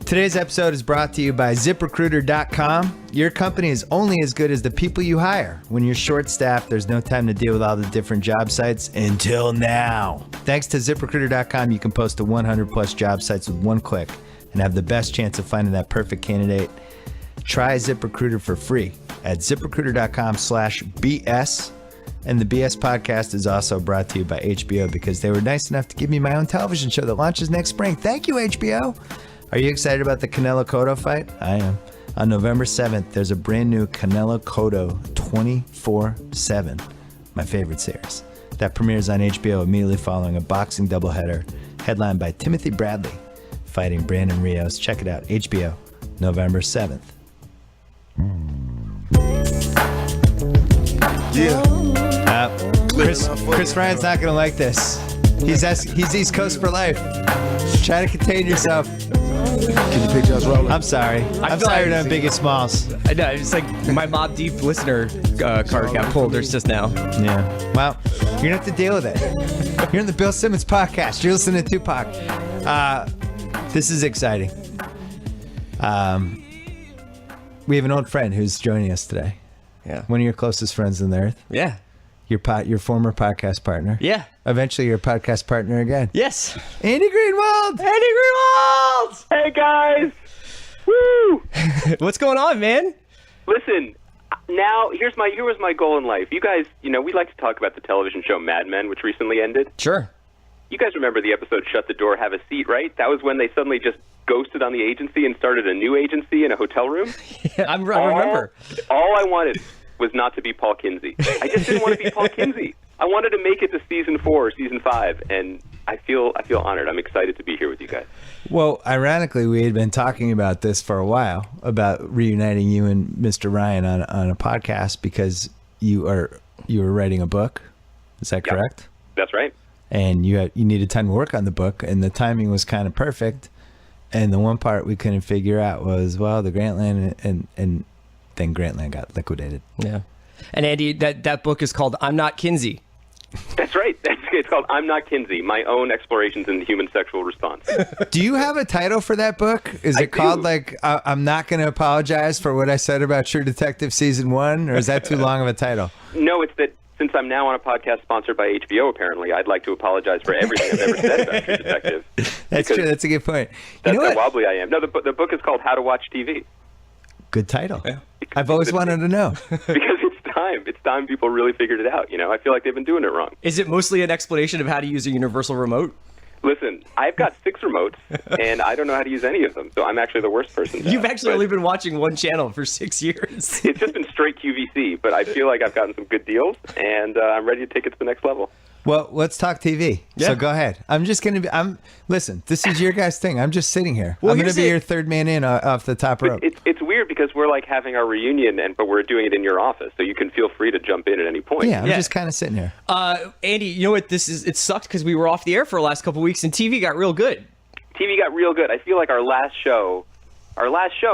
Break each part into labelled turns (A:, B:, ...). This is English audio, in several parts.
A: Today's episode is brought to you by ZipRecruiter.com. Your company is only as good as the people you hire. When you're short-staffed, there's no time to deal with all the different job sites until now. Thanks to ZipRecruiter.com, you can post to 100-plus job sites with one click and have the best chance of finding that perfect candidate. Try ZipRecruiter for free at ZipRecruiter.com/BS. And the BS podcast is also brought to you by HBO because they were nice enough to give me my own television show that launches next spring. Thank you, HBO. Are you excited about the Canelo Cotto fight? I am. On November 7th, there's a brand new Canelo Cotto 24/7, my favorite series, that premieres on HBO immediately following a boxing doubleheader headlined by Timothy Bradley fighting Brandon Rios. Check it out, HBO, November 7th.
B: Yeah.
A: Chris Ryan's not going to like this. He's East Coast for life. Try to contain yourself.
B: Can you picture us rolling?
A: I'm sorry. I'm tired of Big and Smalls.
C: I know, it's like my Mob Deep listener card got pulled. There's just now.
A: Yeah. Well, you're going to have to deal with it. You're in the Bill Simmons podcast. You're listening to Tupac. This is exciting. We have an old friend who's joining us today.
C: Yeah.
A: One of your closest friends on the earth.
C: Yeah.
A: Your former podcast partner.
C: Yeah.
A: Eventually your podcast partner again.
C: Yes.
A: Andy Greenwald.
C: Andy Greenwald!
D: Hey guys! Woo!
C: What's going on, man?
D: Listen, now here was my goal in life. You guys, we like to talk about the television show Mad Men, which recently ended.
C: Sure.
D: You guys remember the episode Shut the Door, Have a Seat, right? That was when they suddenly just ghosted on the agency and started a new agency in a hotel room.
C: Yeah, I remember.
D: All I wanted was not to be Paul Kinsey. I just didn't want to be Paul Kinsey. I wanted to make it to season 4 or season 5, and I feel honored. I'm excited to be here with you guys.
A: Well, ironically, we had been talking about this for a while, about reuniting you and Mr. Ryan on a podcast because you were writing a book. Is that correct?
D: Yep. That's right.
A: And you needed time to work on the book, and the timing was kind of perfect. And the one part we couldn't figure out was, well, the Grantland and then Grantland got liquidated.
C: Yeah. And Andy, that book is called I'm Not Kinsey.
D: That's right. It's called I'm Not Kinsey, My Own Explorations in the Human Sexual Response.
A: Do you have a title for that book? Is it called I'm Not Going to Apologize for What I Said About True Detective Season 1? Or is that too long of a title?
D: No, it's that since I'm now on a podcast sponsored by HBO, apparently, I'd like to apologize for everything I've ever said about True Detective.
A: That's true. That's a good point.
D: That's how wobbly I am. No, the book is called How to Watch TV.
A: Good title. Yeah. I've always wanted to know.
D: Because it's time. It's time people really figured it out. I feel like they've been doing it wrong.
C: Is it mostly an explanation of how to use a universal remote?
D: Listen, I've got 6 remotes, and I don't know how to use any of them, so I'm actually the worst person.
C: You've actually only been watching one channel for 6 years.
D: It's just been straight QVC, but I feel like I've gotten some good deals, and I'm ready to take it to the next level.
A: Well, let's talk TV.
C: Yeah.
A: So go ahead. Listen, this is your guys' thing. I'm just sitting here. I'm going to be your third man in off the top rope.
D: It's weird because we're like having our reunion, but we're doing it in your office, so you can feel free to jump in at any point.
A: Yeah, I'm just kind of sitting here.
C: Andy, you know what this is? It sucked because we were off the air for the last couple of weeks and TV got real good.
D: TV got real good. I feel like our last show,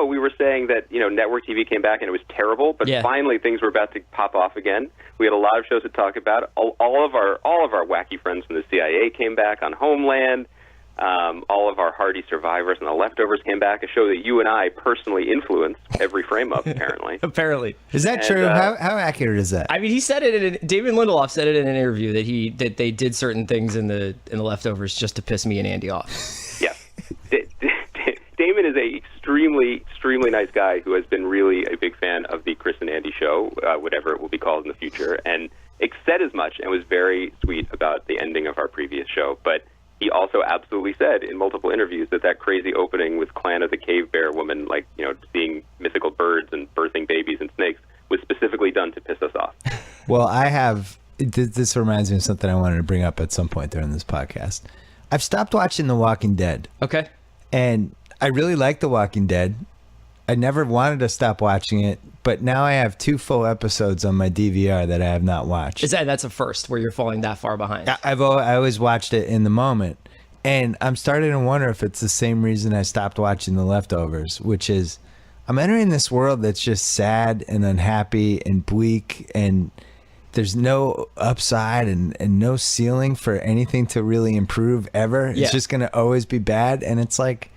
D: we were saying that, network TV came back and it was terrible, but finally things were about to pop off again. We had a lot of shows to talk about. All of our wacky friends from the CIA came back on Homeland. All of our hardy survivors and the leftovers came back, a show that you and I personally influenced every frame of, apparently.
C: Apparently.
A: Is that true? How accurate is that?
C: I mean, he said it. David Lindelof said it in an interview that they did certain things in the leftovers just to piss me and Andy off.
D: Yeah. Damon is a extremely nice guy who has been really a big fan of the Chris and Andy show, whatever it will be called in the future, and said as much and was very sweet about the ending of our previous show. But he also absolutely said in multiple interviews that crazy opening with Clan of the Cave Bear woman, seeing mythical birds and birthing babies and snakes, was specifically done to piss us off.
A: Well, this reminds me of something I wanted to bring up at some point during this podcast. I've stopped watching The Walking Dead.
C: Okay.
A: And I really like The Walking Dead. I never wanted to stop watching it, but now I have 2 full episodes on my DVR that I have not watched.
C: That's a first where you're falling that far behind.
A: I always watched it in the moment, and I'm starting to wonder if it's the same reason I stopped watching The Leftovers, which is I'm entering this world that's just sad and unhappy and bleak, and there's no upside and no ceiling for anything to really improve ever.
C: Yeah.
A: It's just going to always be bad, and it's like,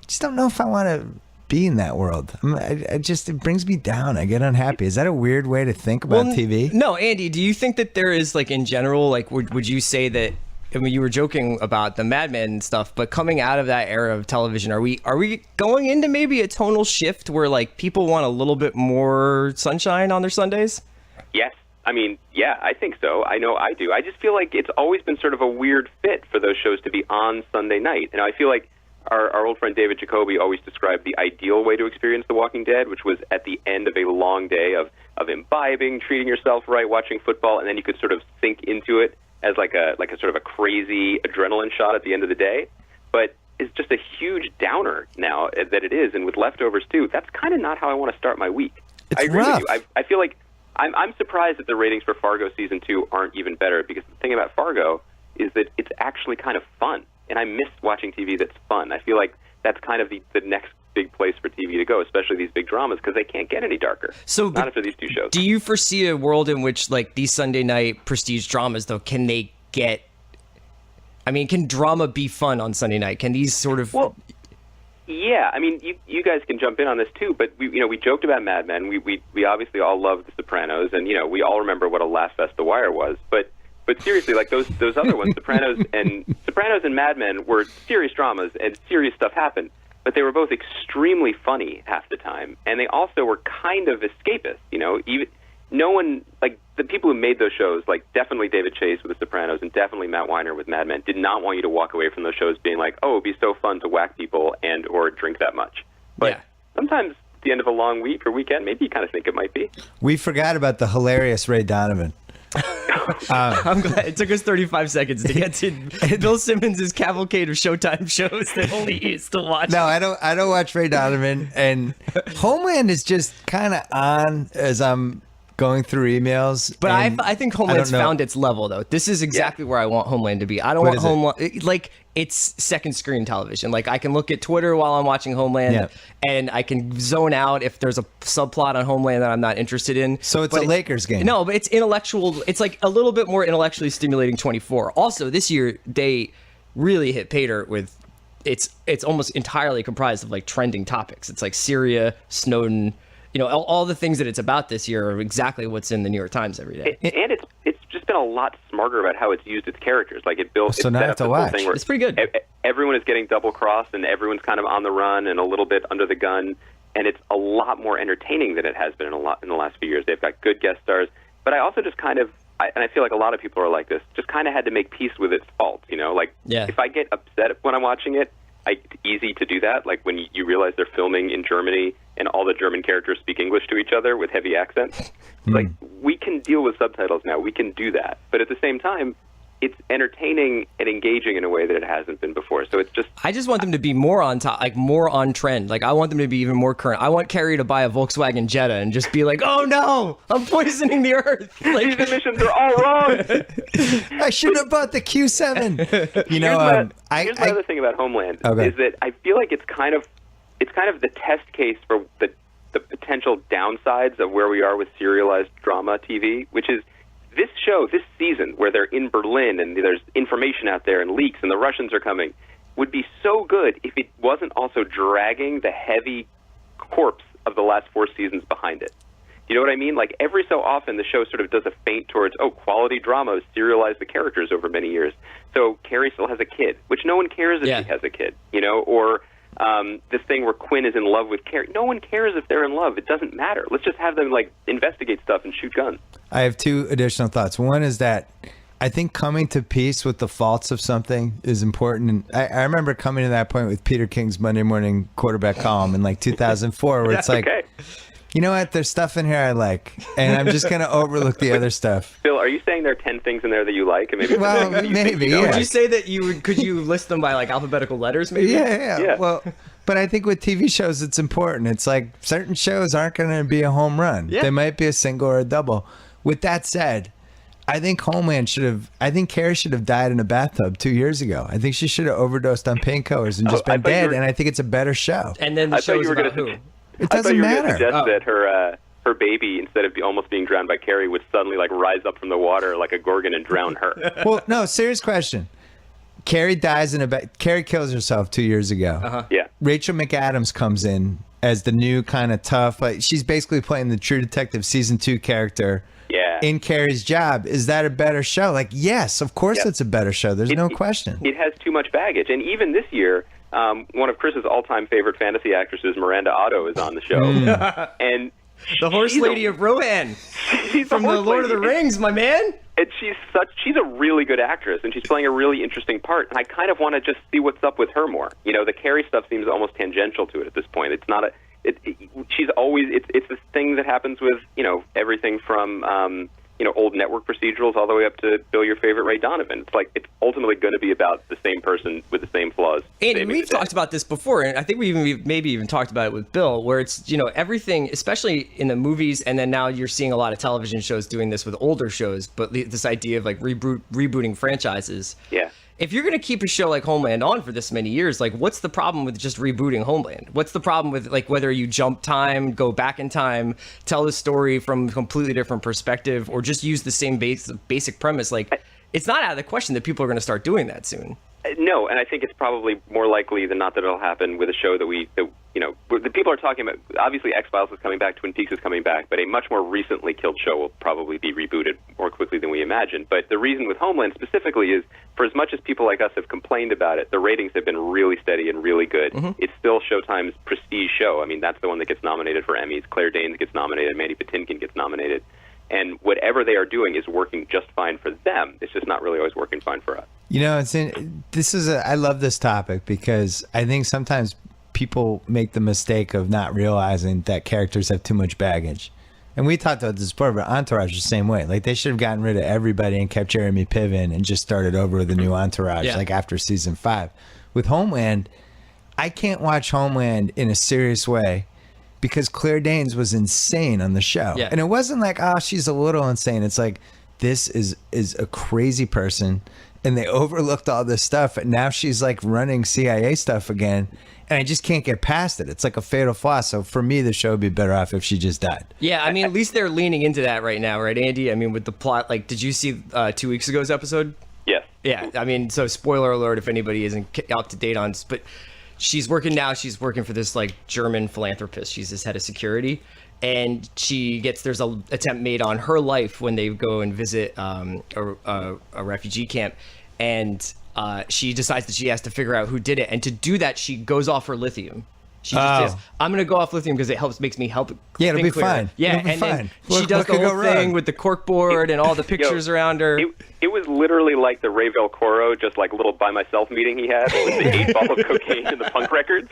A: just don't know if I want to be in that world. It brings me down. I get unhappy. Is that a weird way to think about TV?
C: No, Andy, do you think that there is, like, in general, like, would you say that, I mean, you were joking about the Mad Men stuff, but coming out of that era of television, are we going into maybe a tonal shift where, like, people want a little bit more sunshine on their Sundays?
D: Yes. I mean, yeah, I think so. I know I do. I just feel like it's always been sort of a weird fit for those shows to be on Sunday night. And I feel like our old friend David Jacoby always described the ideal way to experience The Walking Dead, which was at the end of a long day of imbibing, treating yourself right, watching football, and then you could sort of sink into it as like a sort of a crazy adrenaline shot at the end of the day. But it's just a huge downer now that it is, and with leftovers too. That's kind of not how I want to start my week. I agree with you. I feel like I'm surprised that the ratings for Fargo season 2 aren't even better, because the thing about Fargo is that it's actually kind of fun, and I miss watching TV that's fun. I feel like that's kind of the next big place for TV to go, especially these big dramas, because they can't get any darker.
C: So,
D: not after these two shows.
C: Do you foresee a world in which, like, these Sunday night prestige dramas, though, can drama be fun on Sunday night? Can these sort of...
D: Well, yeah, I mean, you guys can jump in on this too, but we joked about Mad Men. We obviously all love The Sopranos, and we all remember what a laugh fest The Wire was. But seriously, like those other ones, Sopranos and Mad Men were serious dramas, and serious stuff happened. But they were both extremely funny half the time, and they also were kind of escapist. Even no one, like the people who made those shows, like definitely David Chase with The Sopranos and definitely Matt Weiner with Mad Men, did not want you to walk away from those shows being like, oh, it'd be so fun to whack people and or drink that much. But sometimes at the end of a long week or weekend, maybe you kind of think it might be.
A: We forgot about the hilarious Ray Donovan.
C: I'm glad it took us 35 seconds to get to Bill Simmons' cavalcade of Showtime shows that only he is still watching.
A: No, I don't watch Ray Donovan, and Homeland is just kind of on as I'm going through emails.
C: But I think Homeland's found its level, though. This is exactly where I want Homeland to be. I don't want Homeland like it's second screen television. Like, I can look at Twitter while I'm watching Homeland, and I can zone out if there's a subplot on Homeland that I'm not interested in.
A: So it's a Lakers game.
C: No, but it's intellectual. It's like a little bit more intellectually stimulating 24. Also, this year they really hit pay dirt with it's almost entirely comprised of like trending topics. It's like Syria, Snowden. All the things that it's about this year are exactly what's in the New York Times every day.
D: And it's just been a lot smarter about how it's used its characters. Like, it built.
A: So now I have to watch.
D: Thing where
C: it's pretty good.
D: Everyone is getting double crossed, and everyone's kind of on the run and a little bit under the gun. And it's a lot more entertaining than it has been in the last few years. They've got good guest stars, but I also just kind of, and I feel like a lot of people are like this, just kind of had to make peace with its faults. If I get upset when I'm watching it, it's easy to do that. Like when you realize they're filming in Germany and all the German characters speak English to each other with heavy accents. Like, we can deal with subtitles now. We can do that. But at the same time, it's entertaining and engaging in a way that it hasn't been before. So it's just...
C: I just want them to be more on top, like more on trend. Like, I want them to be even more current. I want Carrie to buy a Volkswagen Jetta and just be like, oh no, I'm poisoning the earth.
D: Like, these emissions are all wrong.
A: I should have bought the Q7.
D: Here's my other thing about Homeland is that I feel like it's kind of the test case for the potential downsides of where we are with serialized drama TV, which is this show, this season, where they're in Berlin and there's information out there and leaks and the Russians are coming, would be so good if it wasn't also dragging the heavy corpse of the last 4 seasons behind it. You know what I mean? Like, every so often the show sort of does a feint towards, quality dramas serialize the characters over many years. So Carrie still has a kid, which no one cares if she has a kid, or this thing where Quinn is in love with Carrie. No one cares if they're in love. It doesn't matter. Let's just have them, like, investigate stuff and shoot guns.
A: I have 2 additional thoughts. One is that I think coming to peace with the faults of something is important. And I remember coming to that point with Peter King's Monday Morning Quarterback column in like 2004, where it's like, you know what? There's stuff in here I like, and I'm just going to overlook the other stuff.
D: Phil, are you saying there are 10 things in there that you like? And maybe
A: maybe, yeah.
C: Would you say that could you list them by like alphabetical letters, maybe?
A: Yeah. Well, but I think with TV shows, it's important. It's like certain shows aren't going to be a home run. Yeah. They might be a single or a double. With that said, I think Carrie should have died in a bathtub 2 years ago. I think she should have overdosed on painkillers and just been dead, and I think it's a better show.
C: And then the show is about who?
A: It doesn't matter.
D: I thought you were going to suggest that her baby, instead of almost being drowned by Carrie, would suddenly like rise up from the water like a gorgon and drown her.
A: Well, no, serious question. Carrie dies Carrie kills herself 2 years ago.
D: Yeah.
A: Rachel McAdams comes in as the new kind of tough, like she's basically playing the True Detective season 2 character.
D: Yeah.
A: In Carrie's job. Is that a better show? Like, yes, of course
D: Yep.
A: it's a better show. There's no question.
D: It has too much baggage. And even this year, one of Chris's all-time favorite fantasy actresses, Miranda Otto, is on the show. And
C: The horse lady of Rohan
D: she's
C: from the Lord of the Rings, my man.
D: And she's a really good actress, and she's playing a really interesting part. And I kind of want to just see what's up with her more. You know, the Carrie stuff seems almost tangential to it at this point. It's not she's always it's this thing that happens with, you know, everything from old network procedurals all the way up to Bill Your Favorite Ray Donovan. It's like it's ultimately going to be about the same person with the same flaws.
C: And we've talked about this before, and I think we've maybe even talked about it with Bill, where it's, you know, everything, especially in the movies, and then now you're seeing a lot of television shows doing this with older shows, but this idea of like rebooting franchises.
D: Yeah.
C: If you're going to keep a show like Homeland on for this many years, like, what's the problem with just rebooting Homeland? What's the problem with, like, whether you jump time, go back in time, tell the story from a completely different perspective, or just use the same basic premise? Like, it's not out of the question that people are going to start doing that soon.
D: No, and I think it's probably more likely than not that it'll happen with a show that the people are talking about. Obviously, X-Files is coming back, Twin Peaks is coming back, but a much more recently killed show will probably be rebooted more quickly than we imagine. But the reason with Homeland specifically is, for as much as people like us have complained about it, the ratings have been really steady and really good. Mm-hmm. It's still Showtime's prestige show. I mean, that's the one that gets nominated for Emmys. Claire Danes gets nominated. Mandy Patinkin gets nominated. And whatever they are doing is working just fine for them. It's just not really always working fine for us.
A: You know, I love this topic because I think sometimes people make the mistake of not realizing that characters have too much baggage. And we talked about this before, but Entourage is the same way. Like, they should have gotten rid of everybody and kept Jeremy Piven and just started over with a new Entourage, like after season 5. With Homeland, I can't watch Homeland in a serious way because Claire Danes was insane on the show. Yeah. And it wasn't like, oh, she's a little insane. It's like, this is a crazy person, and they overlooked all this stuff, and now she's like running CIA stuff again, and I just can't get past it. It's like a fatal flaw. So for me, the show would be better off if she just died. Yeah,
C: I mean, at least they're leaning into that right now, right, Andy? I mean, with the plot, like, did you see 2 weeks ago's episode?
D: Yes.
C: Yeah, I mean, so spoiler alert if anybody isn't up to date on, but she's working for this like German philanthropist. She's his head of security. And there's an attempt made on her life when they go and visit a refugee camp. And she decides that she has to figure out who did it. And to do that, she goes off her lithium. She just says, I'm going to go off lithium because it makes me help.
A: Yeah, it'll be fine.
C: Yeah,
A: it'll be fine.
C: Then she does the whole thing with the corkboard and all the pictures around her.
D: It was literally like the Ray Velcoro, just like a little by myself meeting he had with the 8 ball of cocaine and the punk records.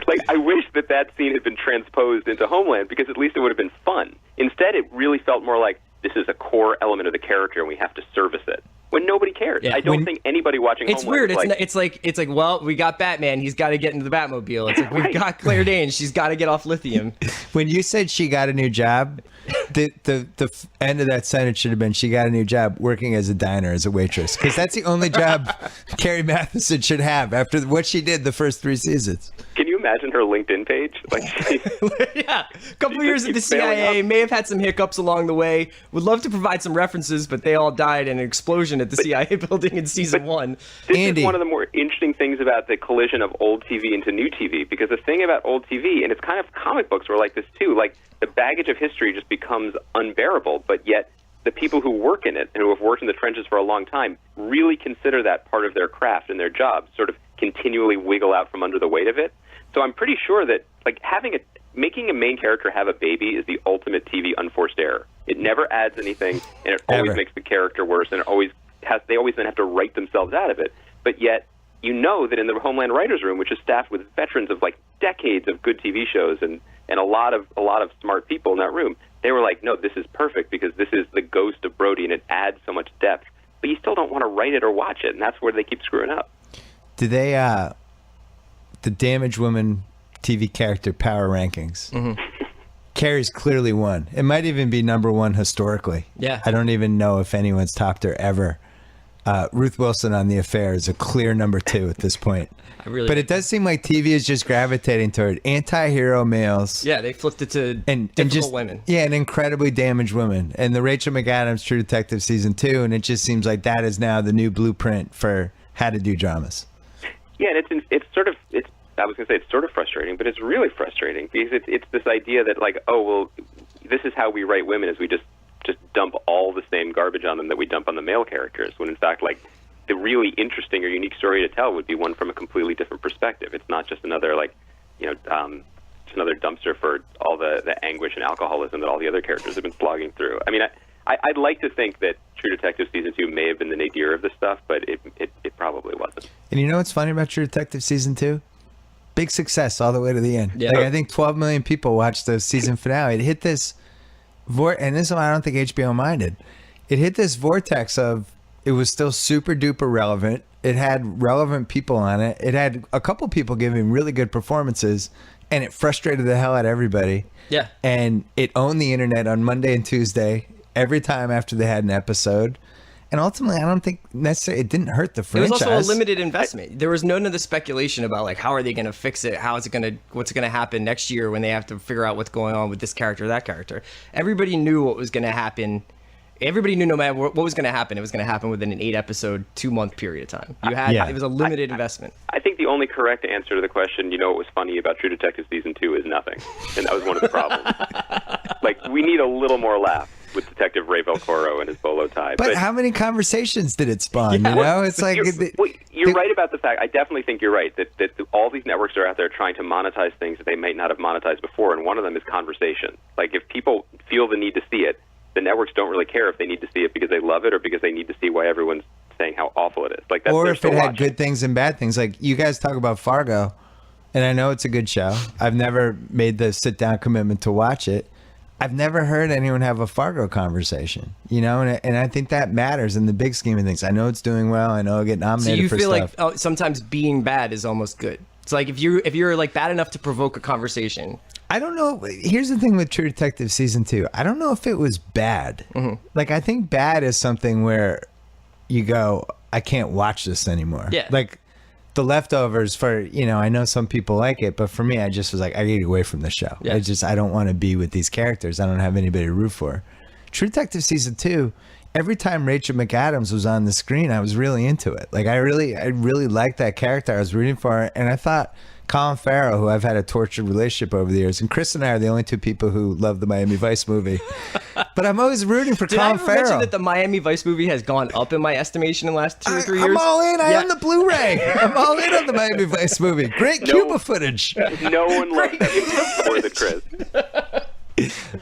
D: Like, I wish that scene had been transposed into Homeland because at least it would have been fun. Instead, it really felt more like this is a core element of the character and we have to service it. When nobody cares. Yeah. I don't think anybody watching
C: It's
D: Homeland
C: weird. It's like, well, we got Batman. He's got to get into the Batmobile. It's like, we've got Claire Danes. She's got to get off lithium.
A: When you said she got a new job, the end of that sentence should have been she got a new job working as a diner as a waitress. Because that's the only job Carrie Matheson should have after what she did the first 3 seasons.
D: Can you imagine her LinkedIn page? Like,
C: yeah, a couple years at the CIA, may have had some hiccups along the way. Would love to provide some references, but they all died in an explosion at the CIA building in season 1.
D: This is one of the more interesting things about the collision of old TV into new TV, because the thing about old TV, and it's kind of comic books were like this too, like the baggage of history just becomes unbearable, but yet the people who work in it and who have worked in the trenches for a long time really consider that part of their craft and their job, sort of continually wiggle out from under the weight of it. So I'm pretty sure that like making a main character have a baby is the ultimate TV unforced error. It never adds anything, and it always makes the character worse, and they always then have to write themselves out of it. But yet, you know that in the Homeland writers' room, which is staffed with veterans of like decades of good TV shows and a lot of smart people in that room, they were like, no, this is perfect because this is the ghost of Brody, and it adds so much depth. But you still don't want to write it or watch it, and that's where they keep screwing up.
A: Do they, the Damaged Woman TV character power rankings? Mm-hmm. Carrie's clearly one. It might even be number 1 historically.
C: Yeah.
A: I don't even know if anyone's topped her ever. Ruth Wilson on The Affair is a clear number 2 at this point. But it does seem like TV is just gravitating toward anti-hero males.
C: Yeah, they flipped it to difficult women.
A: Yeah, and incredibly damaged women. And the Rachel McAdams True Detective season 2, and it just seems like that is now the new blueprint for had to do dramas.
D: Yeah, and it's sort of I was going to say it's sort of frustrating, but it's really frustrating because it's this idea that like, oh well, this is how we write women, is we just dump all the same garbage on them that we dump on the male characters, when in fact like the really interesting or unique story to tell would be one from a completely different perspective. It's not just another like, just another dumpster for all the anguish and alcoholism that all the other characters have been slogging through. I mean, I'd like to think that True Detective Season 2 may have been the nadir of this stuff, but it probably wasn't. And
A: you know what's funny about True Detective Season 2? Big success all the way to the end.
C: Yeah.
A: Like, I think 12 million people watched the season finale. It hit this and this one I don't think HBO minded. It hit this vortex of, it was still super duper relevant. It had relevant people on it. It had a couple people giving really good performances, and it frustrated the hell out of everybody.
C: Yeah.
A: And it owned the internet on Monday and Tuesday every time after they had an episode. And ultimately, I don't think necessarily it didn't hurt the franchise.
C: It was also a limited investment. There was none of the speculation about like, how are they going to fix it? What's going to happen next year when they have to figure out what's going on with this character or that character? Everybody knew what was going to happen. Everybody knew no matter what was going to happen, it was going to happen within an 8-episode, 2-month period of time. It was a limited investment.
D: I think the only correct answer to the question, what was funny about True Detective Season 2 is nothing. And that was one of the problems. Like, we need a little more laugh with Detective Ray Velcoro and his bolo tie.
A: But how many conversations did it spawn? It's like...
D: You're right about the fact. I definitely think you're right that all these networks are out there trying to monetize things that they might not have monetized before, and one of them is conversation. Like, if people feel the need to see it, the networks don't really care if they need to see it because they love it or because they need to see why everyone's saying how awful it is. Like, that's,
A: or if it had good things and bad things. Like, you guys talk about Fargo, and I know it's a good show. I've never made the sit-down commitment to watch it. I've never heard anyone have a Fargo conversation, and I think that matters in the big scheme of things. I know it's doing well. I know it'll get nominated for stuff.
C: So you feel like sometimes being bad is almost good. It's like if you're like bad enough to provoke a conversation.
A: I don't know. Here's the thing with True Detective Season 2. I don't know if it was bad. Mm-hmm. Like, I think bad is something where you go, I can't watch this anymore.
C: Yeah.
A: Like, The Leftovers, I know some people like it, but for me, I just was like, I get away from the show.
C: Yeah.
A: I don't want to be with these characters. I don't have anybody to root for. True Detective Season 2, every time Rachel McAdams was on the screen, I was really into it. Like, I really liked that character. I was rooting for her, and I thought Colin Farrell, who I've had a tortured relationship over the years, and Chris and I are the only two people who love the Miami Vice movie. But I'm always rooting for Colin Farrell.
C: Did I ever mention that the Miami Vice movie has gone up in my estimation in the last 2 or 3 years?
A: I'm all in. I own the Blu-ray. I'm all in on the Miami Vice movie. Great Cuba footage.
D: No one loves it more than Chris.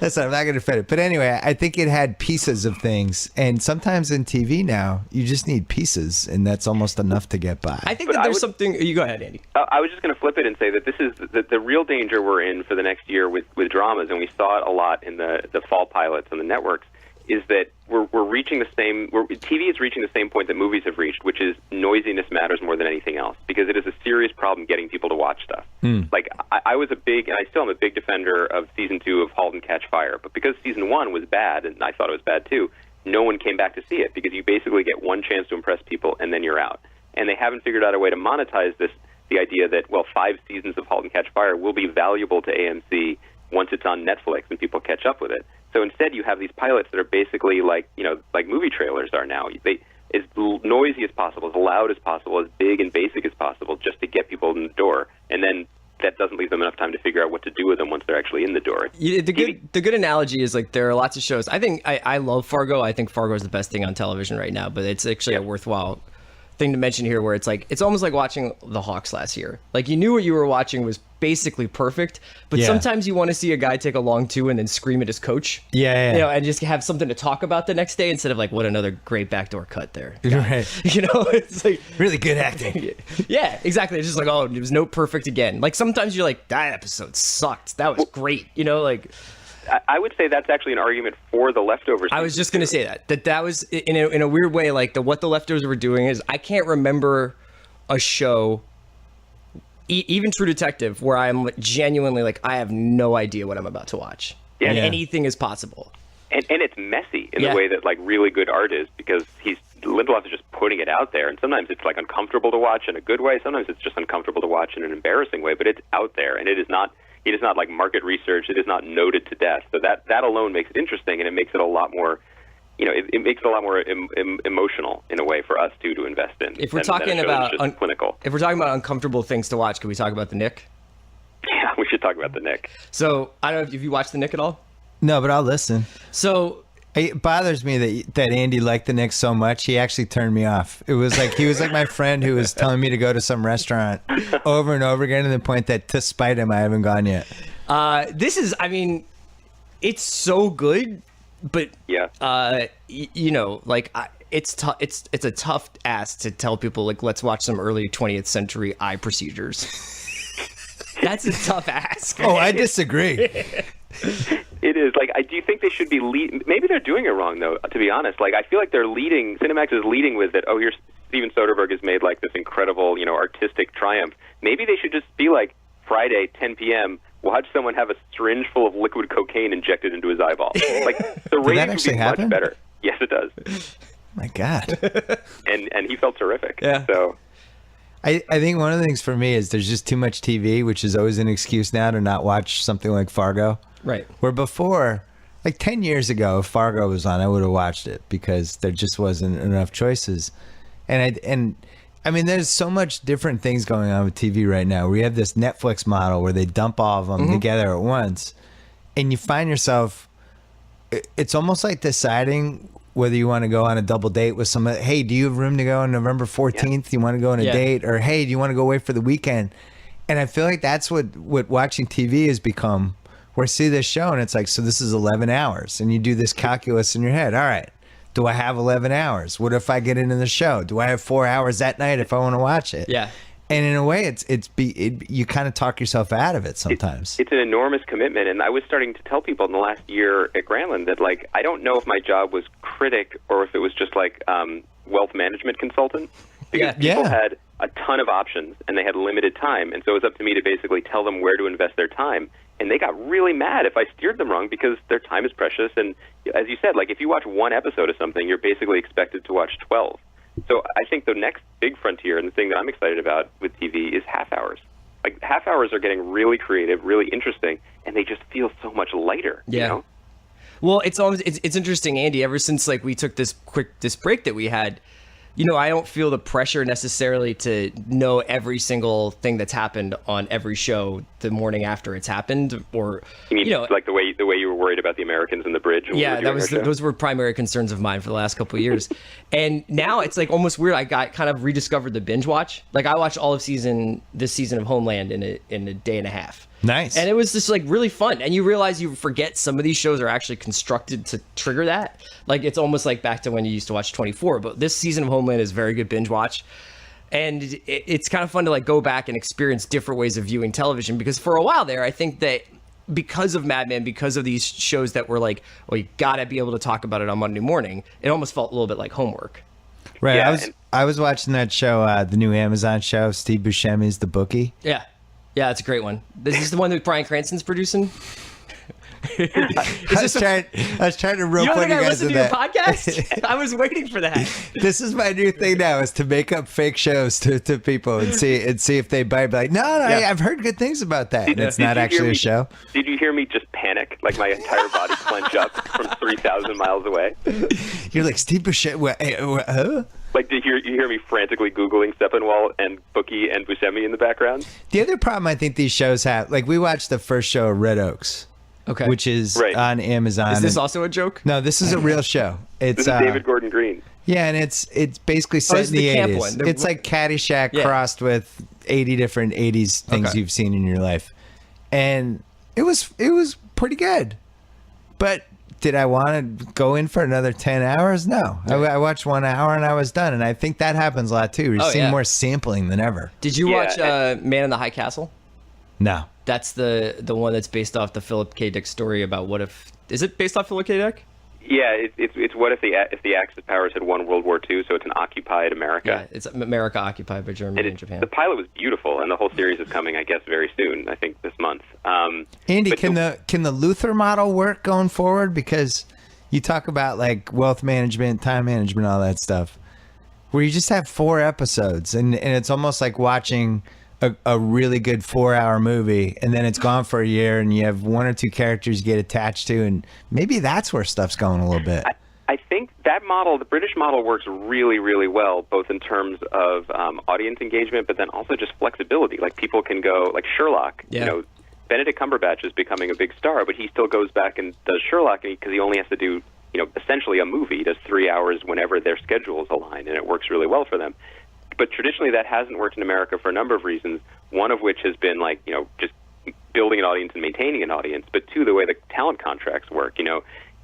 A: Listen, I'm not going to defend it. But anyway, I think it had pieces of things. And sometimes in TV now, you just need pieces, and that's almost enough to get by.
C: I think that there's something... You go ahead, Andy.
D: I was just going to flip it and say that this is the real danger we're in for the next year with dramas, and we saw it a lot in the fall pilots on the networks, is that we're reaching the same... TV is reaching the same point that movies have reached, which is noisiness matters more than anything else, because it is a serious problem getting people to watch stuff. Like, I was a big, and I still am a big defender of Season 2 of *Halt and Catch Fire*, but because Season 1 was bad, and I thought it was bad too, no one came back to see it, because you basically get one chance to impress people, and then you're out. And they haven't figured out a way to monetize the idea that, 5 seasons of *Halt and Catch Fire* will be valuable to AMC once it's on Netflix and people catch up with it. So instead, you have these pilots that are basically like movie trailers are now. As noisy as possible, as loud as possible, as big and basic as possible, just to get people in the door. And then that doesn't leave them enough time to figure out what to do with them once they're actually in the door.
C: Yeah, the good analogy is like there are lots of shows. I think I love Fargo. I think Fargo is the best thing on television right now, but it's actually a worthwhile thing to mention here, where it's almost like watching the Hawks last year. Like, you knew what you were watching was basically perfect, but sometimes you want to see a guy take a long two and then scream at his coach.
A: Yeah.
C: And just have something to talk about the next day instead of like, what another great backdoor cut there.
A: Right.
C: It's like
A: really good acting.
C: Yeah, exactly. It's just like, oh, it was no perfect again. Like, sometimes you're like, that episode sucked. That was great. Like,
D: I would say that's actually an argument for The Leftovers.
C: I was just going to say that was in a weird way, like what The Leftovers were doing is, I can't remember a show, even True Detective, where I'm genuinely like, I have no idea what I'm about to watch. Yeah. And anything is possible.
D: And it's messy in the way that like really good art is, because Lindelof is just putting it out there, and sometimes it's like uncomfortable to watch in a good way, sometimes it's just uncomfortable to watch in an embarrassing way, but it's out there, and it is not like market research. It is not noted to death. So that alone makes it interesting, and it makes it a lot more it makes it a lot more emotional in a way for us too to invest in.
C: If we're
D: than a
C: talking
D: show
C: about
D: that's just clinical.
C: If we're talking about uncomfortable things to watch, can we talk about The Nick?
D: Yeah, we should talk about The Nick.
C: So I don't know if you watched The Nick at all.
A: No, but I'll listen.
C: So
A: It bothers me that Andy liked the Knicks so much. He actually turned me off. It was like he was like my friend who was telling me to go to some restaurant over and over again, to the point that, to spite him, I haven't gone yet.
C: this is, I mean, it's so good, but
D: Yeah.
C: it's tough. It's a tough ask to tell people, like, let's watch some early 20th century eye procedures. That's a tough ask.
A: Oh, I disagree.
D: It is. Like, do you think they should be maybe they're doing it wrong, though, to be honest. Like, I feel like they're leading, Cinemax is leading with that, oh, here's Steven Soderbergh has made, like, this incredible, artistic triumph. Maybe they should just be like, Friday, 10 p.m., watch someone have a syringe full of liquid cocaine injected into his eyeball. Like, the rating would be much better. Yes, it does.
A: My God.
D: And he felt terrific.
C: Yeah.
D: So
A: I think one of the things for me is there's just too much TV, which is always an excuse now to not watch something like Fargo.
C: Right.
A: Where before, like 10 years ago, if Fargo was on, I would have watched it because there just wasn't enough choices. And I mean, there's so much different things going on with TV right now. We have this Netflix model where they dump all of them together at once. And you find yourself, it's almost like deciding whether you want to go on a double date with someone. Hey, do you have room to go on November 14th? Do you want to go on a date? Or, hey, do you want to go away for the weekend? And I feel like that's what watching TV has become. Where I see this show and it's like, so this is 11 hours. And you do this calculus in your head. All right, do I have 11 hours? What if I get into the show? Do I have 4 hours that night if I want to watch it?
C: Yeah.
A: And in a way, you kind of talk yourself out of it sometimes.
D: It's an enormous commitment. And I was starting to tell people in the last year at Grantland that, like, I don't know if my job was critic or if it was just like wealth management consultant. Because people had a ton of options and they had limited time. And so it was up to me to basically tell them where to invest their time. And they got really mad if I steered them wrong because their time is precious. And as you said, like, if you watch one episode of something, you're basically expected to watch 12. So I think the next big frontier and the thing that I'm excited about with TV is half hours. Like, half hours are getting really creative, really interesting, and they just feel so much lighter.
C: Yeah.
D: You know?
C: Well, it's interesting, Andy, ever since, like, we took this break that we had, I don't feel the pressure necessarily to know every single thing that's happened on every show the morning after it's happened, or
D: you mean like the way you were worried about the Americans in the bridge.
C: Yeah, those were primary concerns of mine for the last couple of years, and now it's like almost weird. I kind of rediscovered the binge watch. Like, I watched all of this season of Homeland in a day and a half.
A: Nice.
C: And it was just, like, really fun. And you realize you forget some of these shows are actually constructed to trigger that. Like, it's almost like back to when you used to watch 24. But this season of Homeland is very good binge watch. And it's kind of fun to, like, go back and experience different ways of viewing television. Because for a while there, I think that because of Mad Men, because of these shows that were like, well, you got to be able to talk about it on Monday morning, it almost felt a little bit like homework.
A: Right.
D: Yeah,
A: I was watching that show, the new Amazon show, Steve Buscemi's The Bookie.
C: Yeah. Yeah, it's a great one. This is the one that Bryan Cranston's producing.
A: I was trying to rope
C: You don't
A: one
C: think
A: of
C: I
A: you guys
C: listened
A: in
C: to your
A: that.
C: podcast? I was waiting for that.
A: This is my new thing now, is to make up fake shows to people and see if they bite. Like, no, I've heard good things about that. And it's not actually a show.
D: Did you hear me just panic? Like, my entire body clench up from 3,000 miles away?
A: You're like, Steve Buscemi, huh?
D: Like, did you hear me frantically Googling Steppenwolf and Bookie and Buscemi in the background?
A: The other problem I think these shows have, like, we watched the first show of Red Oaks.
C: Okay.
A: Which is
D: Right.
A: on Amazon.
C: Is this also a joke?
A: No, this is a real show. It's
D: This is David Gordon Green.
A: Yeah, and it's basically set
C: this
A: in
C: is
A: the
C: the camp
A: 80s.
C: one.
A: It's like Caddyshack crossed with 80 different 80s things
C: Okay.
A: you've seen in your life. And it was pretty good. But did I want to go in for another 10 hours? No. I watched 1 hour and I was done. And I think that happens a lot too. You're seeing more sampling than ever.
C: Did you
D: Yeah,
C: watch Man in the High Castle?
A: No.
C: That's the one that's based off the Philip K. Dick story about what if... Is it based off Philip K. Dick?
D: Yeah, it's what if the Axis powers had won World War II, so it's an occupied America.
C: Yeah, it's America occupied by Germany and Japan.
D: The pilot was beautiful, and the whole series is coming, I guess, very soon. I think this month.
A: Andy,
D: but
A: can the Luther model work going forward? Because you talk about, like, wealth management, time management, all that stuff, where you just have 4 episodes, and it's almost like watching a really good 4-hour movie, and then it's gone for a year, and you have 1 or 2 characters you get attached to, and maybe that's where stuff's going a little bit.
D: I think that model, the British model, works really, really well, both in terms of audience engagement, but then also just flexibility. Like, people can go, like Sherlock, Benedict Cumberbatch is becoming a big star, but he still goes back and does Sherlock because he only has to do, essentially a movie. He does 3 hours whenever their schedules align, and it works really well for them. But traditionally, that hasn't worked in America for a number of reasons, one of which has been, just building an audience and maintaining an audience, but two, the way the talent contracts work,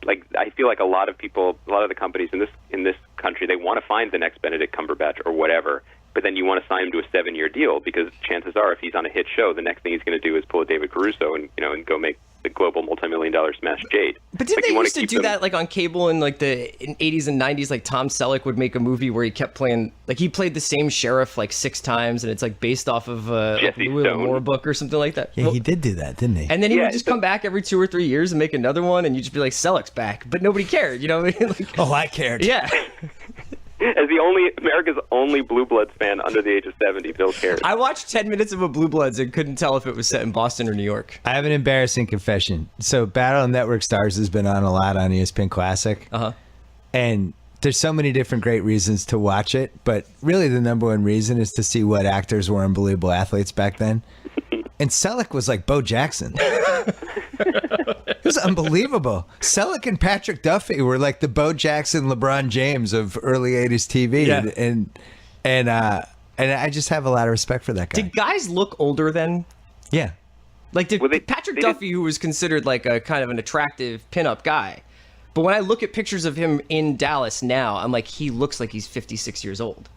D: Like, I feel like a lot of the companies in this country, they want to find the next Benedict Cumberbatch or whatever, but then you want to sign him to a 7-year deal because chances are, if he's on a hit show, the next thing he's going to do is pull a David Caruso and go make the global multi-million-dollar smash Jade.
C: But didn't they used to do that on cable in the 80s and 90s? Like, Tom Selleck would make a movie where he kept playing, he played the same sheriff 6 times, and it's based off of a Louis Moore book or something like that.
A: Yeah, he did do that, didn't he?
C: And then he would just come back every 2 or 3 years and make another one, and you'd just be like, Selleck's back, but nobody cared. You know what I mean?
A: Oh, I cared.
C: Yeah.
D: As America's only Blue Bloods fan under the age of 70, Bill cares.
C: I watched 10 minutes of a Blue Bloods and couldn't tell if it was set in Boston or New York.
A: I have an embarrassing confession. So Battle of Network Stars has been on a lot on ESPN Classic.
C: Uh-huh.
A: And there's so many different great reasons to watch it, but really the number one reason is to see what actors were unbelievable athletes back then. And Selleck was like Bo Jackson. It was unbelievable. Selleck and Patrick Duffy were like the Bo Jackson, LeBron James of early 80s TV. Yeah. And I just have a lot of respect for that guy.
C: Did guys look older then?
A: Yeah.
C: Patrick Duffy, who was considered a kind of an attractive pinup guy. But when I look at pictures of him in Dallas now, I'm like, he looks like he's 56 years old.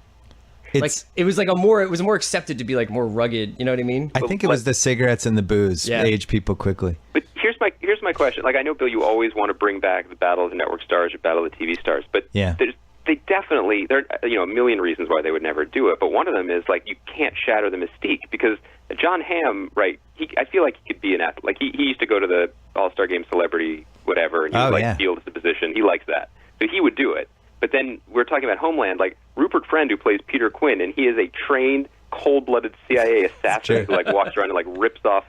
C: It was more accepted to be more rugged. You know what I mean?
A: I think it was the cigarettes and the booze age people quickly.
D: But here's my question. I know, Bill, you always want to bring back the Battle of the Network Stars or Battle of the TV Stars, but they definitely, there are a million reasons why they would never do it, but one of them is you can't shatter the mystique because John Hamm, right? I feel like he could be an athlete. He used to go to the All-Star Game celebrity whatever, and he would field as a position. He likes that, so he would do it. But then we're talking about Homeland, Rupert Friend, who plays Peter Quinn, and he is a trained, cold-blooded CIA assassin who walks around and rips off